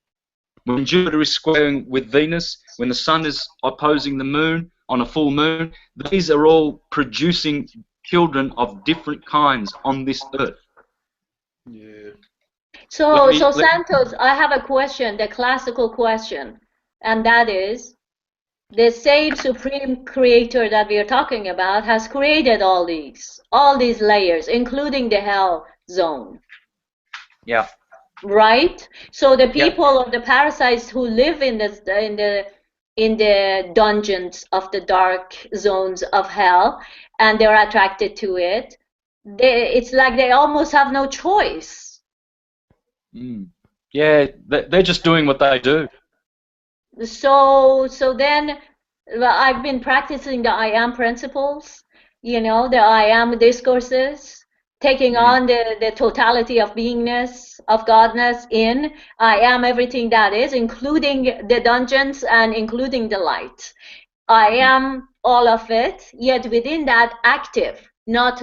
When Jupiter is squaring with Venus, when the Sun is opposing the Moon on a full moon, these are all producing children of different kinds on this Earth. Yeah. So Santos, I have a question, the classical question, and that is, the same supreme creator that we are talking about has created all these layers, including the hell zone. Yeah. Right? So the people or the parasites who live in the dungeons of the dark zones of hell, and they're attracted to it, it's like they almost have no choice. Yeah, they're just doing what they do. So then I've been practicing the I am principles, the I am discourses, taking on the totality of beingness, of Godness in I am everything that is, including the dungeons and including the light. I am all of it, yet within that active, not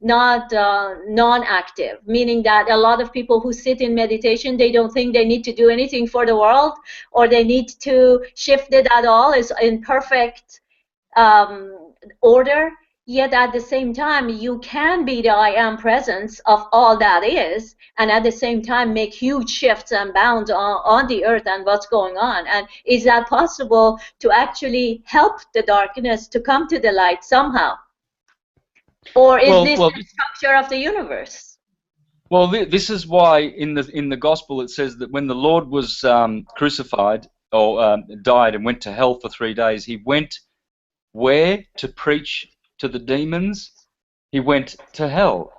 non-active, meaning that a lot of people who sit in meditation, they don't think they need to do anything for the world, or they need to shift it at all. It's in perfect order. Yet at the same time, you can be the I am presence of all that is, and at the same time make huge shifts and bounds on the earth and what's going on. And is that possible to actually help the darkness to come to the light somehow? Or is this the structure of the universe? Well, this is why in the gospel it says that when the Lord was crucified or died and went to hell for 3 days, he went where to preach to the demons? He went to hell.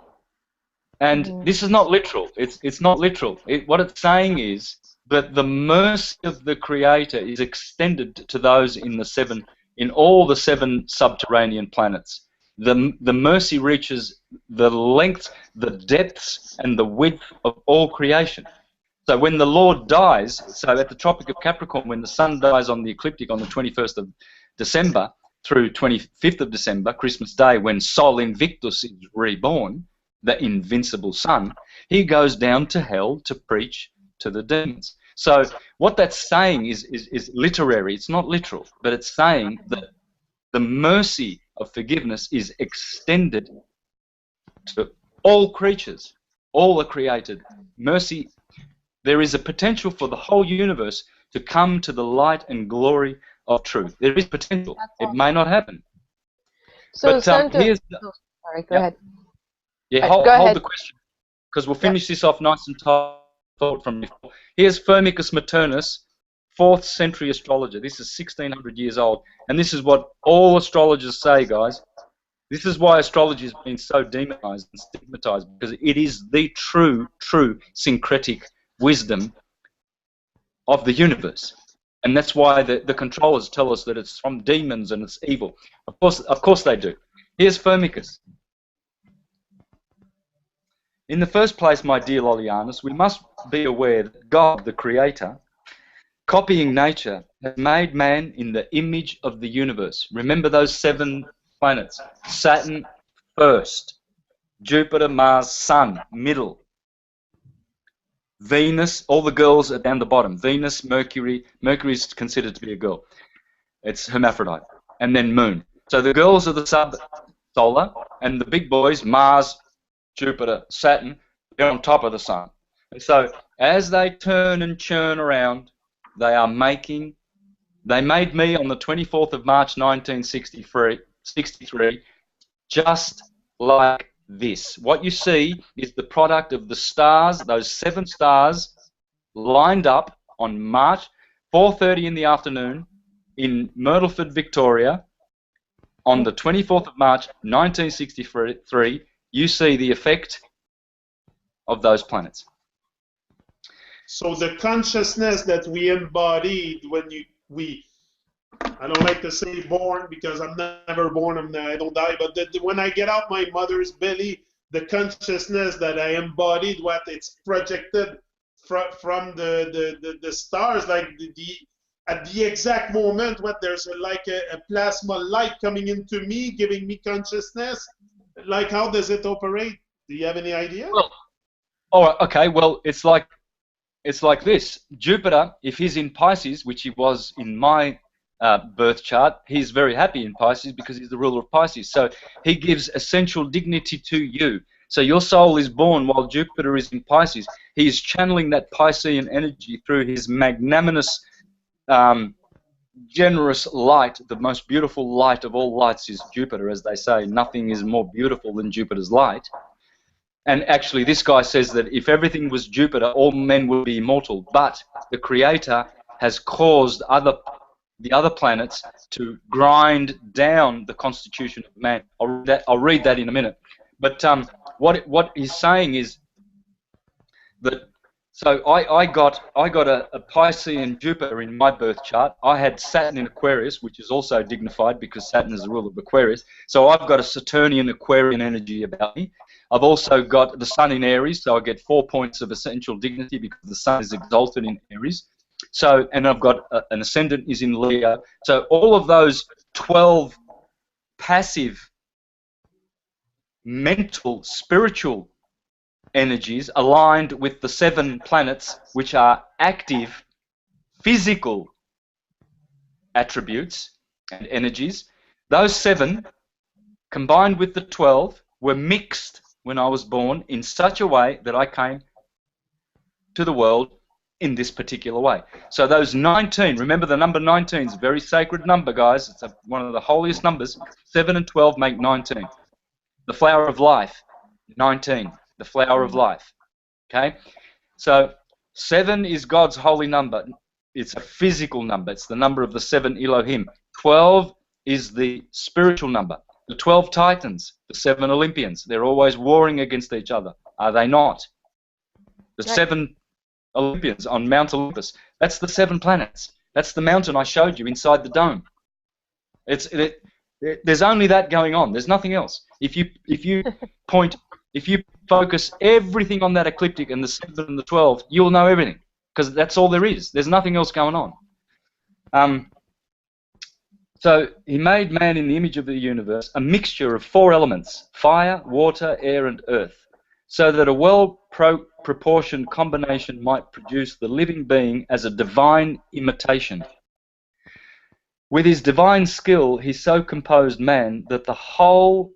And this is not literal. It's not literal. What it's saying is that the mercy of the Creator is extended to those in all the 7 subterranean planets. The mercy reaches the length, the depths, and the width of all creation. So when the Lord dies, so at the Tropic of Capricorn, when the Sun dies on the ecliptic on the 21st of December through 25th of December, Christmas Day, when Sol Invictus is reborn, the invincible Sun, he goes down to hell to preach to the demons. So what that's saying is literary. It's not literal, but it's saying that the mercy of forgiveness is extended to all creatures. All are created. Mercy, there is a potential for the whole universe to come to the light and glory of truth. There is potential. It may not happen. So but Santos, here's sorry, go ahead. Yeah, Go hold ahead. the question, because we'll finish this off nice and tight. Thought from before. Here's Firmicus Maternus, 4th century astrologer. This is 1600 years old, and this is what all astrologers say, guys. This is why astrology has been so demonized and stigmatized, because it is the true syncretic wisdom of the universe. And that's why the controllers tell us that it's from demons and it's evil. Of course they do. Here's Firmicus. In the first place, my dear Lollianus, we must be aware that God, the Creator, copying nature, has made man in the image of the universe. Remember those 7 planets. Saturn first, Jupiter, Mars, Sun, middle. Venus, all the girls are down the bottom. Venus, Mercury. Mercury is considered to be a girl. It's hermaphrodite. And then Moon. So the girls are the sub-solar, and the big boys, Mars, Jupiter, Saturn, they're on top of the Sun. And so as they turn and churn around, they made me on the 24th of March 1963, just like this. What you see is the product of the stars, those 7 stars lined up on March 4:30 in the afternoon in Myrtleford, Victoria, on the 24th of March 1963. You see the effect of those planets. So the consciousness that we embodied when I don't like to say born because I'm never born, I don't die, but when I get out my mother's belly, the consciousness that I embodied, what it's projected from the stars, like at the exact moment, there's like a plasma light coming into me, giving me consciousness. Like, how does it operate? Do you have any idea? Well, oh, okay. Well, it's like this. Jupiter, if he's in Pisces, which he was in my birth chart, he's very happy in Pisces because he's the ruler of Pisces. So he gives essential dignity to you. So your soul is born while Jupiter is in Pisces. He is channeling that Piscean energy through his magnanimous, generous light. The most beautiful light of all lights is Jupiter, as they say. Nothing is more beautiful than Jupiter's light. And actually, this guy says that if everything was Jupiter, all men would be immortal. But the Creator has caused the other planets to grind down the constitution of man. I'll read that in a minute. But what he's saying is that, so I got a Piscean Jupiter in my birth chart. I had Saturn in Aquarius, which is also dignified because Saturn is the ruler of Aquarius. So I've got a Saturnian Aquarian energy about me. I've also got the Sun in Aries, so I get 4 points of essential dignity because the Sun is exalted in Aries. So, and I've got an ascendant is in Leo. So all of those 12 passive, mental, spiritual energies aligned with the 7 planets, which are active, physical attributes and energies. Those 7, combined with the 12, were mixed when I was born in such a way that I came to the world in this particular way. So those 19, remember the number 19 is a very sacred number, guys. It's one of the holiest numbers. 7 and 12 make 19. The flower of life, 19. The flower of life. Okay? So 7 is God's holy number. It's a physical number. It's the number of the 7 Elohim. 12 is the spiritual number. The 12 Titans, the 7 Olympians, they're always warring against each other. Are they not? The 7 Olympians on Mount Olympus, that's the 7 planets. That's the mountain I showed you inside the dome. There's only that going on. There's nothing else. If you focus everything on that ecliptic and the 7 and the 12, you'll know everything because that's all there is. There's nothing else going on. So he made man in the image of the universe, a mixture of 4 elements, fire, water, air, and earth, so that a well-proportioned combination might produce the living being as a divine imitation. With his divine skill, he so composed man that the whole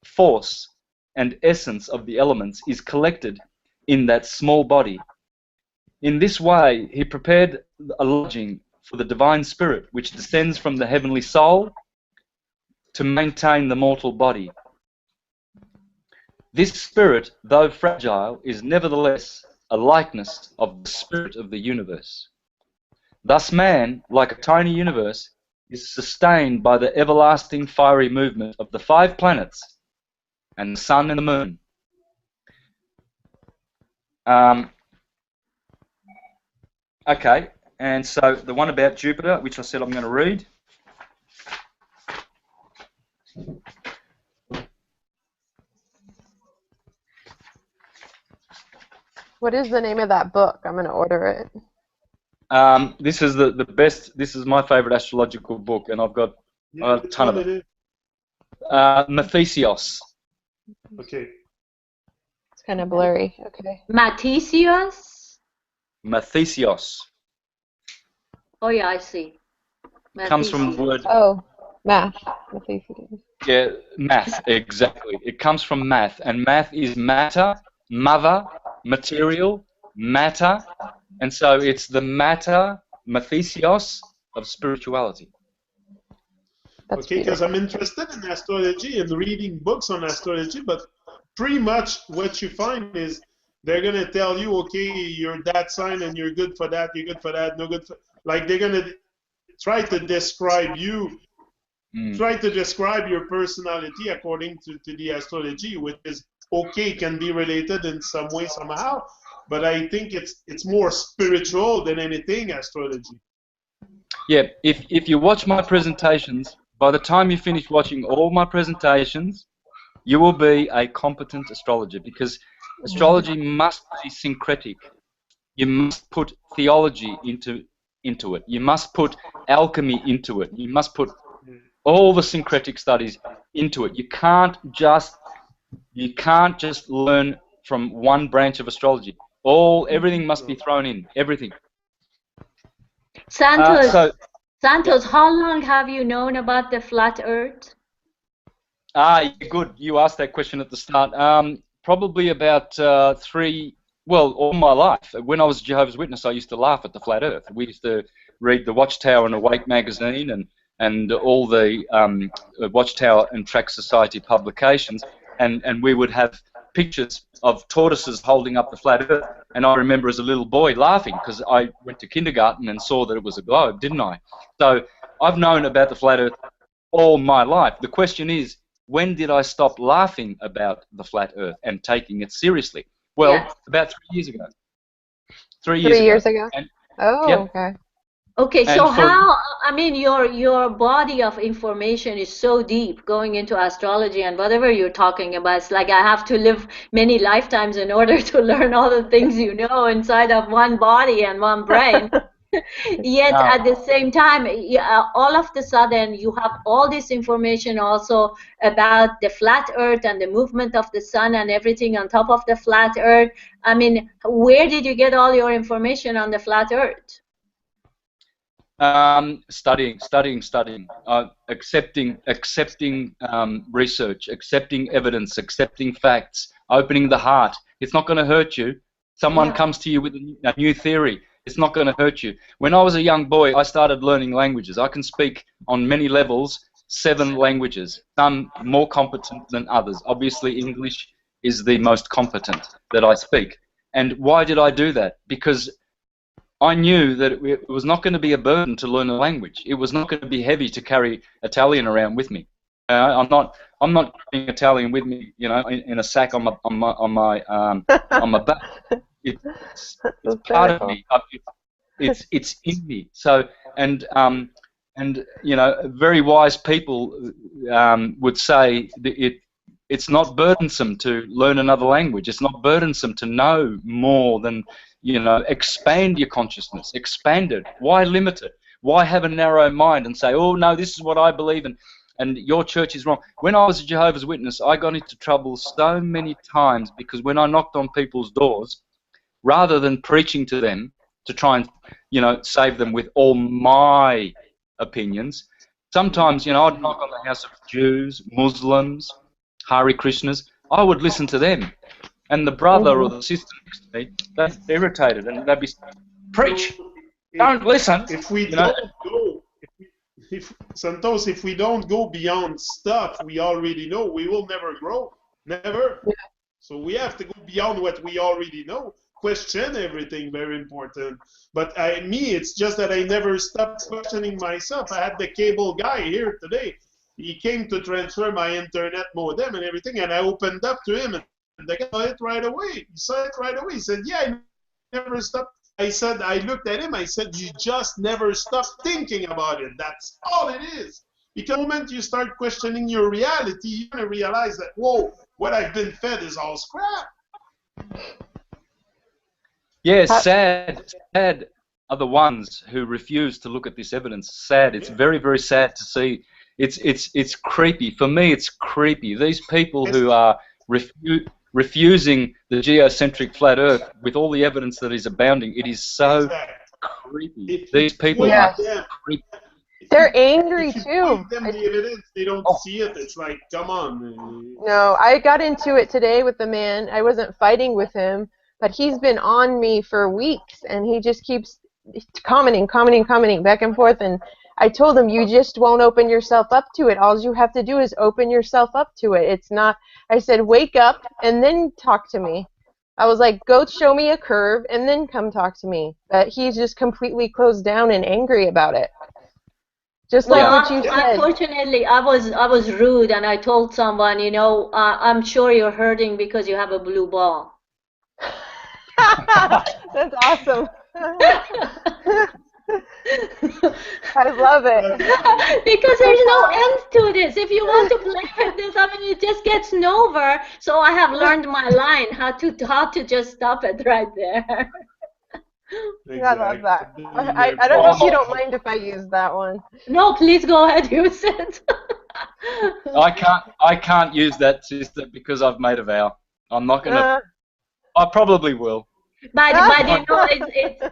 force and essence of the elements is collected in that small body. In this way, he prepared a lodging for the divine spirit, which descends from the heavenly soul to maintain the mortal body. This spirit, though fragile, is nevertheless a likeness of the spirit of the universe. Thus man, like a tiny universe, is sustained by the everlasting fiery movement of the 5 planets and the sun and the moon. Okay, and so the one about Jupiter, which I said I'm going to read. What is the name of that book? I'm going to order it. This is the best. This is my favorite astrological book, and I've got a ton of it. Mathesios. Okay. It's kind of blurry. Okay. Mathesios? Mathesios. Oh, yeah, I see. Comes from the word. Oh, math. Mathesios. Yeah, math, exactly. It comes from math, and math is matter, mother, material, matter, and so it's the matter, mathesios, of spirituality. That's Okay, because beautiful. I'm interested in astrology and reading books on astrology, but pretty much what you find is they're going to tell you, okay, you're that sign and you're good for that, you're good for that, no good for... Like, they're going to try to describe you, try to describe your personality according to the astrology, which is okay, can be related in some way, somehow, but I think it's more spiritual than anything, astrology. Yeah, if you watch my presentations, by the time you finish watching all my presentations, you will be a competent astrologer, because astrology must be syncretic. You must put theology into it. You must put alchemy into it. You must put all the syncretic studies into it. You can't just learn from one branch of astrology. Everything must be thrown in. Everything. Santos, Yeah. how long have you known about the flat Earth? Good. You asked that question at the start. Probably about all my life. When I was a Jehovah's Witness, I used to laugh at the flat Earth. We used to read the Watchtower and Awake magazine and all the Watchtower and Tract Society publications, and we would have pictures of tortoises holding up the flat Earth. And I remember as a little boy laughing because I went to kindergarten and saw that it was a globe, didn't I? So I've known about the flat Earth all my life. The question is, when did I stop laughing about the flat Earth and taking it seriously? Well, Yes. about 3 years ago. 3 years ago. And, Oh, yep. okay. Okay, And so for- how, I mean, your body of information is so deep going into astrology and whatever you're talking about. It's like I have to live many lifetimes in order to learn all the things you know inside of one body and one brain. Yet at the same time, all of the sudden, you have all this information also about the flat Earth and the movement of the sun and everything on top of the flat Earth. I mean, where did you get all your information on the flat Earth? Studying, accepting research, accepting evidence, accepting facts, opening the heart. It's not going to hurt you. Someone comes to you with a new theory. It's not going to hurt you. When I was a young boy, I started learning languages. I can speak on many levels 7 languages, some more competent than others. Obviously, English is the most competent that I speak. And why did I do that? Because I knew that it was not going to be a burden to learn a language. It was not going to be heavy to carry Italian around with me. I'm not carrying Italian with me, in a sack on my back. It's part of me. It's in me. So and very wise people would say that it's not burdensome to learn another language. It's not burdensome to know more than, expand your consciousness, expand it. Why limit it? Why have a narrow mind and say, oh no, this is what I believe in, and your church is wrong? When I was a Jehovah's Witness, I got into trouble so many times because when I knocked on people's doors, rather than preaching to them to try and, save them with all my opinions, sometimes, I'd knock on the house of Jews, Muslims, Hare Krishnas. I would listen to them. And the brother or the sister next to me, they'd be irritated and they'd be, preach, don't listen. If we don't go, Santos, if we don't go beyond stuff we already know, we will never grow. Never. Yeah. So we have to go beyond what we already know. Question everything, very important. But it's just that I never stopped questioning myself. I had the cable guy here today. He came to transfer my internet modem and everything, and I opened up to him, and the guy saw it right away. He saw it right away. He said, yeah, I never stopped. I looked at him, I said, you just never stop thinking about it. That's all it is. Because the moment you start questioning your reality, you're going to realize that, whoa, what I've been fed is all scrap. Yeah, sad are the ones who refuse to look at this evidence. Sad. It's very, very sad to see. It's creepy. For me, it's creepy. These people who are refusing the geocentric flat Earth with all the evidence that is abounding, it is so creepy. These people are creepy. They're angry If you too. point them the evidence, they don't see it. It's like, come on. No, I got into it today with the man. I wasn't fighting with him, but he's been on me for weeks, and he just keeps commenting back and forth. And I told him, you just won't open yourself up to it. All you have to do is open yourself up to it. It's not. I said, wake up and then talk to me. I was like, go show me a curve and then come talk to me. But he's just completely closed down and angry about it. Just like what you said. Unfortunately, I was rude and I told someone, you know, I'm sure you're hurting because you have a blue ball. That's awesome. I love it. Because there's no end to this. If you want to play with this, I mean, it just gets over. So I have learned my line, how to just stop it right there. Exactly. I love that. I don't know if you don't mind if I use that one. No, please go ahead, use it. I can't use that, sister, because I've made a vow. I'm not gonna. I probably will. But you know,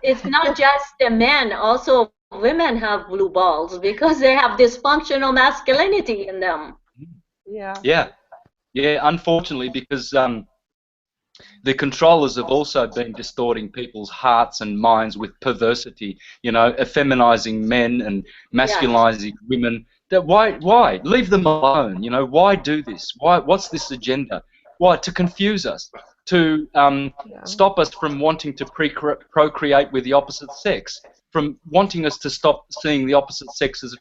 it's not just the men. Also, women have blue balls because they have dysfunctional masculinity in them. Yeah. Unfortunately, because the controllers have also been distorting people's hearts and minds with perversity. You know, effeminizing men and masculinizing women. That why leave them alone? You know, why do this? What's this agenda? Why? To confuse us. To stop us from wanting to procreate with the opposite sex, from wanting us to stop seeing the opposite sex as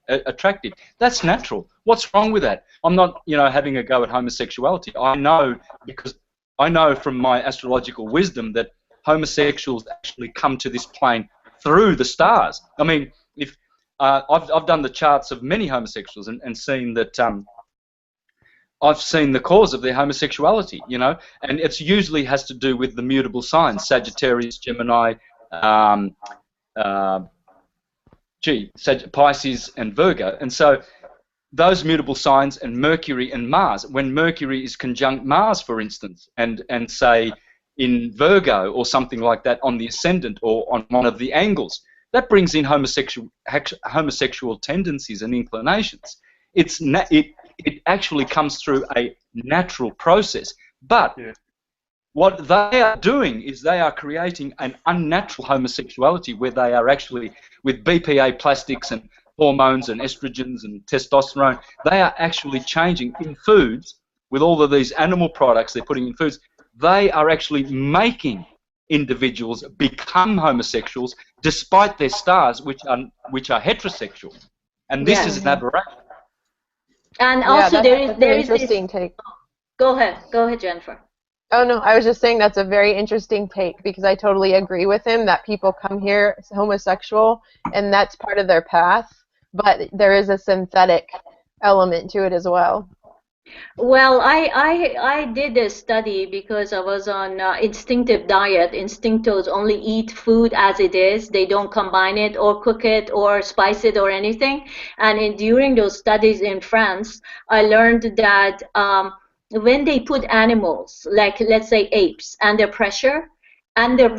attractive. That's natural. What's wrong with that? I'm not, you know, having a go at homosexuality. I know, because I know from my astrological wisdom that homosexuals actually come to this plane through the stars. I mean, if I've done the charts of many homosexuals and seen that. I've seen the cause of their homosexuality, you know, and it's usually has to do with the mutable signs, Sagittarius, Gemini, Pisces and Virgo. And so those mutable signs and Mercury and Mars, when Mercury is conjunct Mars, for instance, and say in Virgo or something like that on the ascendant or on one of the angles, that brings in homosexual tendencies and inclinations. It actually comes through a natural process. But what they are doing is they are creating an unnatural homosexuality where they are actually, with BPA plastics and hormones and estrogens and testosterone, they are actually changing in foods with all of these animal products they're putting in foods. They are actually making individuals become homosexuals despite their stars, which are heterosexual. And this is an aberration. And also there is an interesting take. Go ahead, Jennifer. Oh no, I was just saying that's a very interesting take, because I totally agree with him that people come here homosexual and that's part of their path, but there is a synthetic element to it as well. Well, I did a study because I was on instinctive diet. Instinctos only eat food as it is. They don't combine it or cook it or spice it or anything. And during those studies in France, I learned that when they put animals, like let's say apes, under pressure, under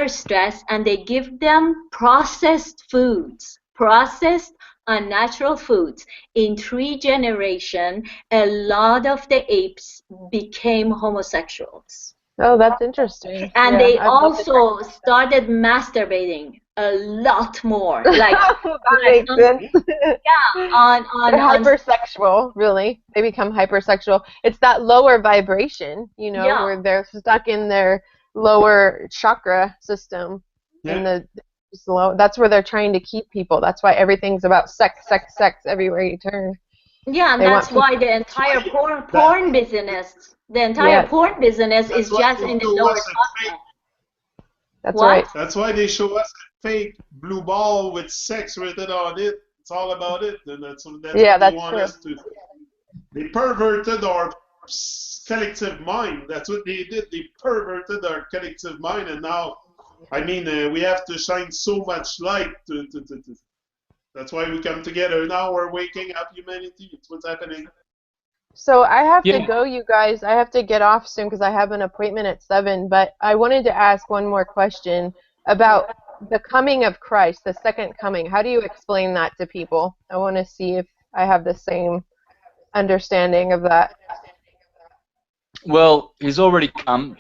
stress, and they give them processed foods, processed unnatural foods, in 3 generations, a lot of the apes became homosexuals. Oh, that's interesting. And they also started masturbating a lot more. Like, that makes sense. They're hypersexual, really. They become hypersexual. It's that lower vibration, you know, where they're stuck in their lower chakra system. In that's where they're trying to keep people. That's why everything's about sex everywhere you turn. Yeah, and that's why the entire porn business, porn business is just in the lower chakra. That's right. That's why they show us a fake blue ball with sex written on it. It's all about it, and that's what they want us to. They perverted our collective mind. That's what they did. They perverted our collective mind, and now, I mean, we have to shine so much light to. That's why we come together. Now we're waking up humanity. It's what's happening. So I have to go, you guys. I have to get off soon because I have an appointment at 7. But I wanted to ask one more question about the coming of Christ, the second coming. How do you explain that to people? I want to see if I have the same understanding of that. Well, he's already come,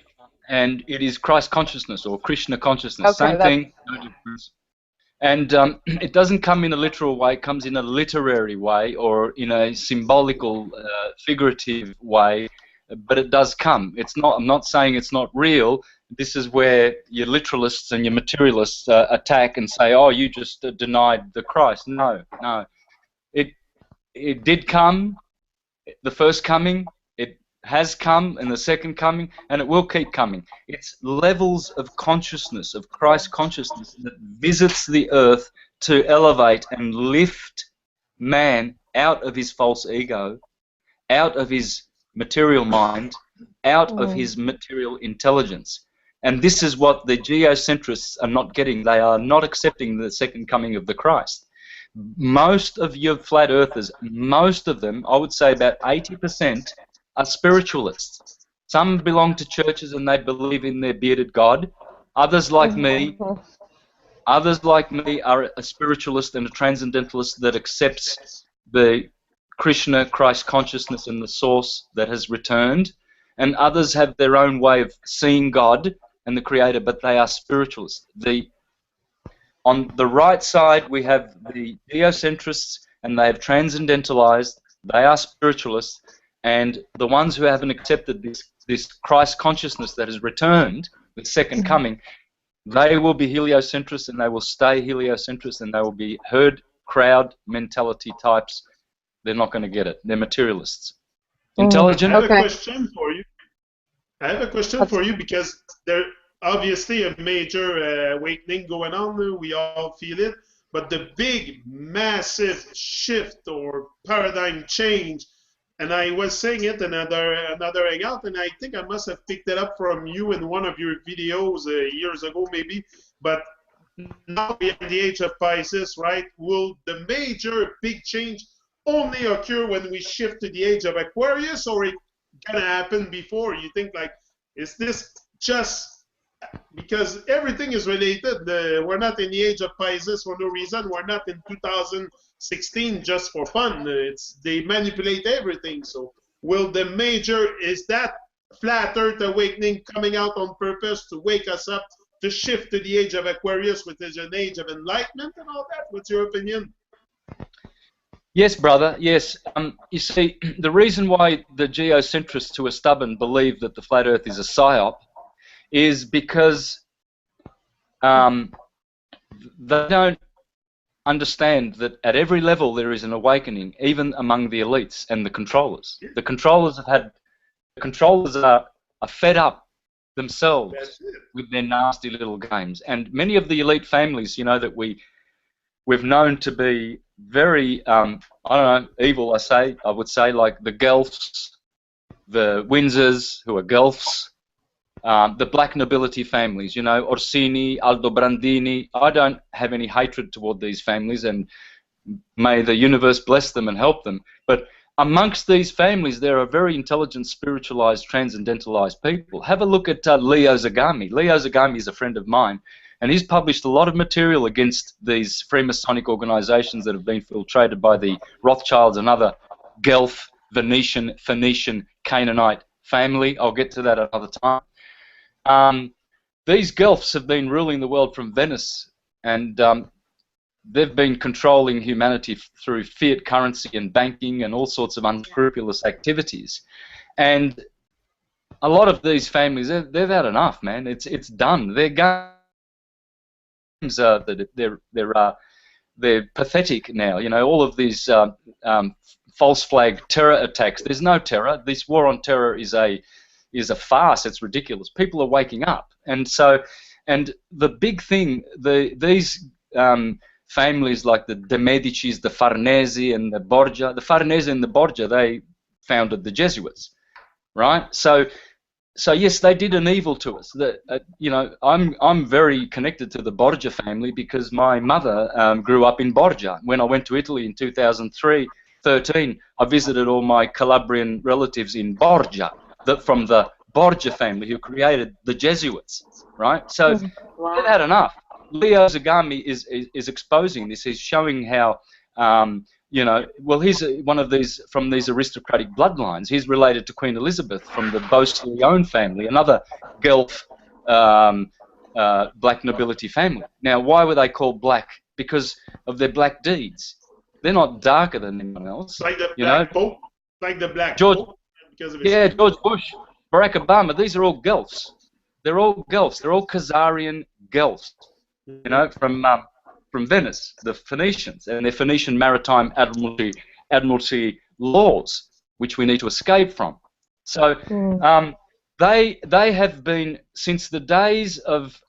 and it is Christ consciousness or Krishna consciousness. Okay, Same thing, no difference. And it doesn't come in a literal way, it comes in a literary way or in a symbolical, figurative way, but it does come. It's not. I'm not saying it's not real. This is where your literalists and your materialists attack and say, oh, you just denied the Christ. No, no. It did come, the first coming, it has come in the second coming, and it will keep coming. It's levels of consciousness, of Christ consciousness, that visits the earth to elevate and lift man out of his false ego, out of his material mind, out of his material intelligence. And this is what the geocentrists are not getting. They are not accepting the second coming of the Christ. Most of your flat earthers, most of them, I would say about 80%, are spiritualists. Some belong to churches and they believe in their bearded God. Others like me are a spiritualist and a transcendentalist that accepts the Krishna, Christ consciousness and the source that has returned. And others have their own way of seeing God and the Creator, but they are spiritualists. On the right side, we have the geocentrists, and they have transcendentalized. They are spiritualists, and the ones who haven't accepted this Christ consciousness that has returned, the second coming, they will be heliocentrists, and they will stay heliocentrists, and they will be herd crowd mentality types. They're not going to get it. They're materialists. Intelligent? I have a question for you. I have a question for you because there obviously a major awakening going on. We all feel it. But the big, massive shift or paradigm change, and I was saying it in another hangout, and I think I must have picked it up from you in one of your videos years ago maybe, but now we are in the age of Pisces, right? Will the major big change only occur when we shift to the age of Aquarius, or it gonna happen before? You think, like, is this just because everything is related? We're not in the age of Pisces for no reason. We're not in 2016 just for fun. They manipulate everything. So will the major, is that flat earth awakening coming out on purpose to wake us up to shift to the age of Aquarius, which is an age of enlightenment and all that? What's your opinion? Yes, brother, yes. You see, the reason why the geocentrists who are stubborn believe that the flat earth is a psyop is because they don't understand that at every level there is an awakening, even among the elites and the controllers. The controllers are fed up themselves with their nasty little games. And many of the elite families, you know, that we've known to be very, I don't know, evil, I would say, like the Guelphs, the Windsors, who are Guelphs, the black nobility families, you know, Orsini, Aldobrandini. I don't have any hatred toward these families, and may the universe bless them and help them. But amongst these families, there are very intelligent, spiritualized, transcendentalized people. Have a look at Leo Zagami. Leo Zagami is a friend of mine, and he's published a lot of material against these Freemasonic organizations that have been infiltrated by the Rothschilds and other Guelph, Venetian, Phoenician, Canaanite family. I'll get to that another time. These Guelphs have been ruling the world from Venice, and they've been controlling humanity through fiat currency and banking and all sorts of unscrupulous activities. And a lot of these families, they've had enough, man. It's done. Their games they're pathetic now. You know, all of these false flag terror attacks. There's no terror. This war on terror is a farce. It's ridiculous. People are waking up, and the big thing, these families like the De Medicis, the Farnese, and the Borgia. The Farnese and the Borgia, they founded the Jesuits, right? So yes, they did an evil to us. You know, I'm very connected to the Borgia family because my mother grew up in Borgia. When I went to Italy in 2013, I visited all my Calabrian relatives in Borgia, from the Borgia family who created the Jesuits, right? So they've had enough. Leo Zagami is exposing this. He's showing how, you know, well, he's one of these from these aristocratic bloodlines. He's related to Queen Elizabeth from the Beauce-Lyon family, another Guelph black nobility family. Now, why were they called black? Because of their black deeds. They're not darker than anyone else. Like the you Black know? Pope. Like the Black George, Pope. Because of his George Bush, Barack Obama, these are all Guelphs. They're all Guelphs. They're all Khazarian Guelphs, you know, from Venice, the Phoenicians, and their Phoenician maritime admiralty laws, which we need to escape from. So they have been, since the days of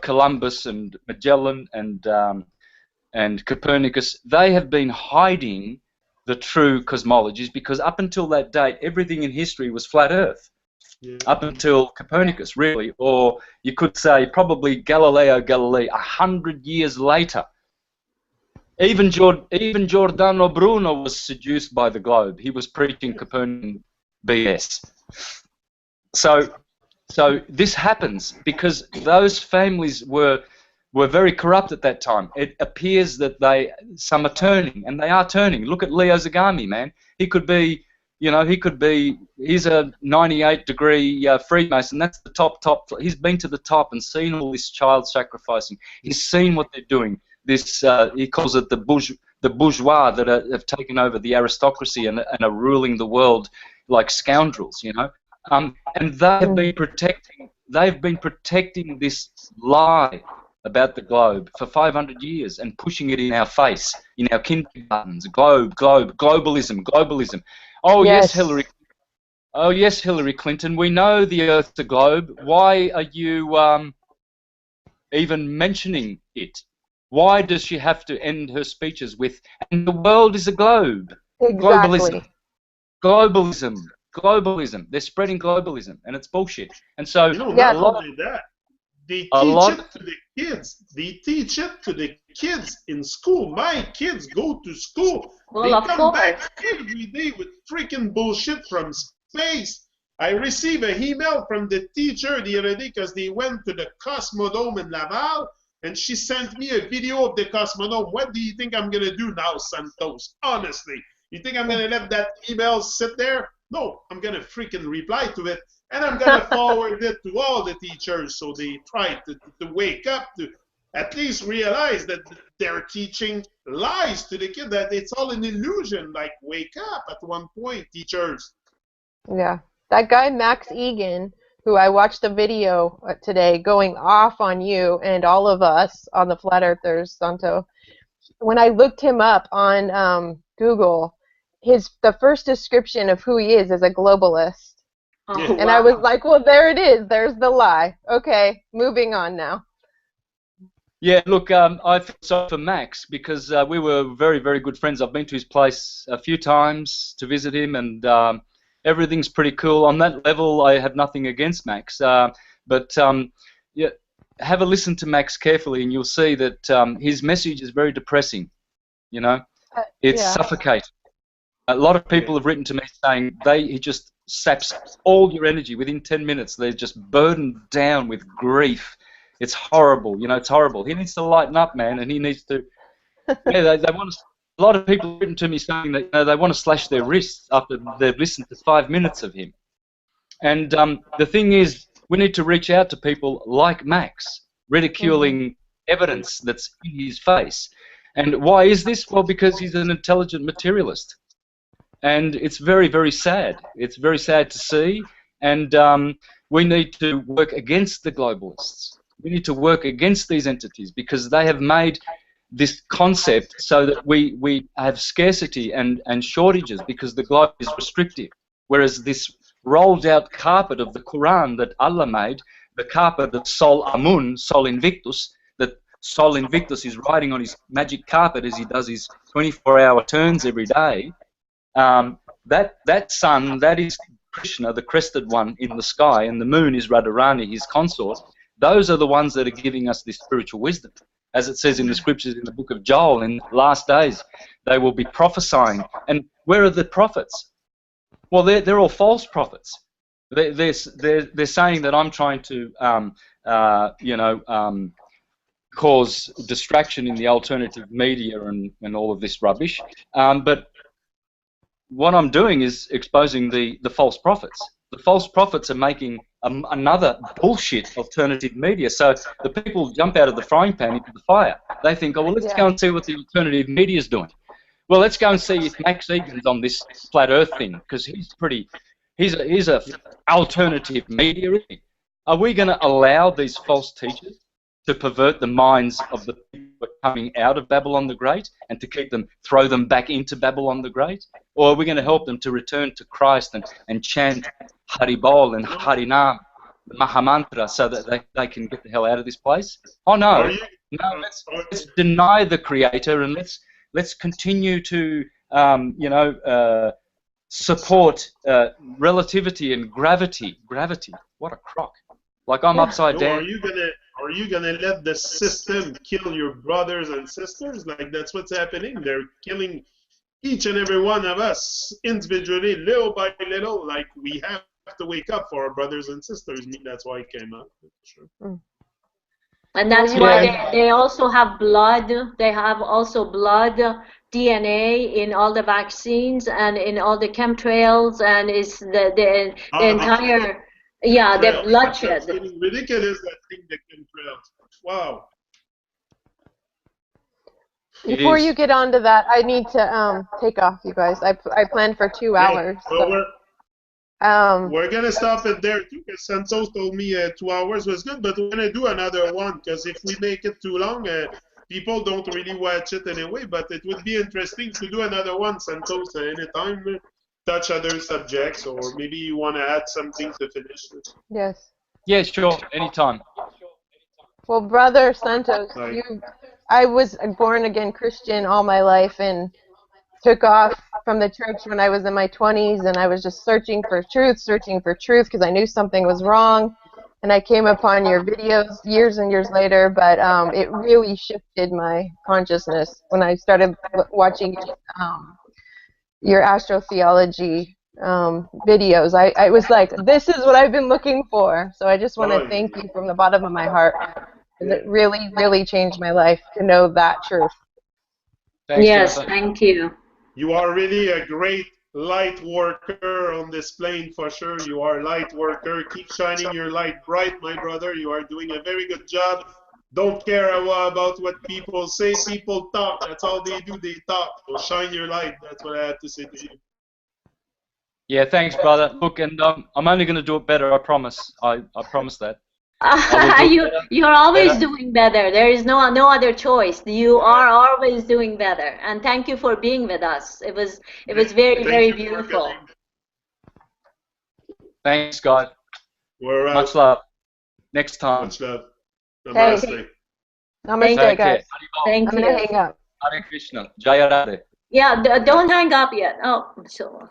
Columbus and Magellan and Copernicus, they have been hiding the true cosmologies, because up until that date, everything in history was flat Earth. Yeah. Up until Copernicus, really, or you could say probably Galileo Galilei, 100 years later. Even Giordano Bruno was seduced by the globe. He was preaching Copernican BS. So this happens because those families were very corrupt at that time. It appears that some are turning, and they are turning. Look at Leo Zagami, man. He could be, you know, he's a 98-degree Freemason. That's the top. He's been to the top and seen all this child sacrificing. He's seen what they're doing. This, he calls it the bourgeois that have taken over the aristocracy and are ruling the world like scoundrels, you know. And they've been protecting this lie about the globe for 500 years and pushing it in our face, in our kindergartens. Globalism. Oh yes, Hillary. Oh yes, Hillary Clinton. We know the Earth's a globe. Why are you even mentioning it? Why does she have to end her speeches with "and the world is a globe"? Exactly. Globalism. They're spreading globalism, and it's bullshit. And so, you know, not only that, they teach it to the kids. They teach it to the kids in school. My kids go to school. Well, they come course. back every day with freaking bullshit from space. I received an email from the teacher the other day because they went to the Cosmodome in Laval, and she sent me a video of the Cosmodome. What do you think I'm going to do now, Santos? Honestly, you think I'm going to let that email sit there? No, I'm going to freaking reply to it, and I'm going to forward it to all the teachers so they try to wake up, to at least realize that they're teaching lies to the kid, that it's all an illusion. Like, wake up at one point, teachers. Yeah. That guy, Max Egan, who I watched the video today going off on you and all of us on the Flat Earthers, Santo, when I looked him up on Google, the first description of who he is a globalist. Oh, and I was like, well, there it is. There's the lie. Okay, moving on now. Yeah, look, I feel sorry for Max because we were very, very good friends. I've been to his place a few times to visit him, and everything's pretty cool. On that level, I have nothing against Max. But yeah, have a listen to Max carefully, and you'll see that his message is very depressing. You know, it's suffocating. A lot of people have written to me saying he just saps all your energy within 10 minutes. They're just burdened down with grief. It's horrible. You know, it's horrible. He needs to lighten up, man, and he needs to. Yeah, they want to. A lot of people have written to me saying that they want to slash their wrists after they've listened to 5 minutes of him. And the thing is, we need to reach out to people like Max, ridiculing evidence that's in his face. And why is this? Well, because he's an intelligent materialist. And it's very, very sad. It's very sad to see. And we need to work against the globalists. We need to work against these entities because they have made this concept so that we have scarcity and shortages because the globe is restrictive. Whereas this rolled out carpet of the Quran that Allah made, the carpet that Sol Amun, Sol Invictus, that Sol Invictus is riding on his magic carpet as he does his 24-hour turns every day, that sun, that is Krishna, the crested one in the sky, and the moon is Radharani, his consort. Those are the ones that are giving us this spiritual wisdom. As it says in the scriptures in the book of Joel, in the last days, they will be prophesying. And where are the prophets? Well, they're all false prophets. They're saying that I'm trying to, cause distraction in the alternative media and all of this rubbish. But what I'm doing is exposing the false prophets. The false prophets are making another bullshit alternative media. So the people jump out of the frying pan into the fire. They think, oh, well, let's go and see what the alternative media is doing. Well, let's go and see if Max Egan's on this flat Earth thing, because he's a alternative media, isn't he? Are we going to allow these false teachers to pervert the minds of the people who are coming out of Babylon the Great and to throw them back into Babylon the Great? Or are we going to help them to return to Christ and chant Haribol and Harinam, the Mahamantra, so that they can get the hell out of this place? Oh no, let's deny the Creator, and let's continue to support relativity and gravity. Gravity, what a crock! Like I'm upside down. Are you gonna let the system kill your brothers and sisters? Like that's what's happening. They're killing each and every one of us individually, little by little. Like we have to wake up for our brothers and sisters. That's why I came up. Sure. And that's why they also have blood. They have also blood DNA in all the vaccines and in all the chemtrails, and it's the entire the bloodshed. It's getting ridiculous, that thing, the chemtrails. Wow. Before you get on to that, I need to take off, you guys. I planned for 2 hours. Well, we're going to stop it there, too, because Santos told me 2 hours was good, but we're going to do another one, because if we make it too long, people don't really watch it anyway, but it would be interesting to do another one, Santos, anytime, touch other subjects, or maybe you want to add something to finish. Yes. Yeah, sure, anytime. Well, Brother Santos, I was a born-again Christian all my life and took off from the church when I was in my 20s, and I was just searching for truth, because I knew something was wrong. And I came upon your videos years and years later, but it really shifted my consciousness when I started watching your astrotheology videos. I was like, this is what I've been looking for. So I just want to thank you from the bottom of my heart, because it really, really changed my life to know that truth. Thanks, yes, Jennifer. thank you. You are really a great light worker on this plane, for sure. You are a light worker. Keep shining your light bright, my brother. You are doing a very good job. Don't care about what people say. People talk. That's all they do. They talk. So shine your light. That's what I have to say to you. Yeah, thanks, brother. Look, and I'm only going to do it better. I promise. I promise that. You're always doing better. There is no other choice. You are always doing better. And thank you for being with us. It was very, very beautiful. Thanks, guys. Much love. Next time. Much love. Namaste. Namaste, guys. Thank you. I'm going to hang up. Hare Krishna. Jaya Radhe. Yeah, don't hang up yet. Oh, so.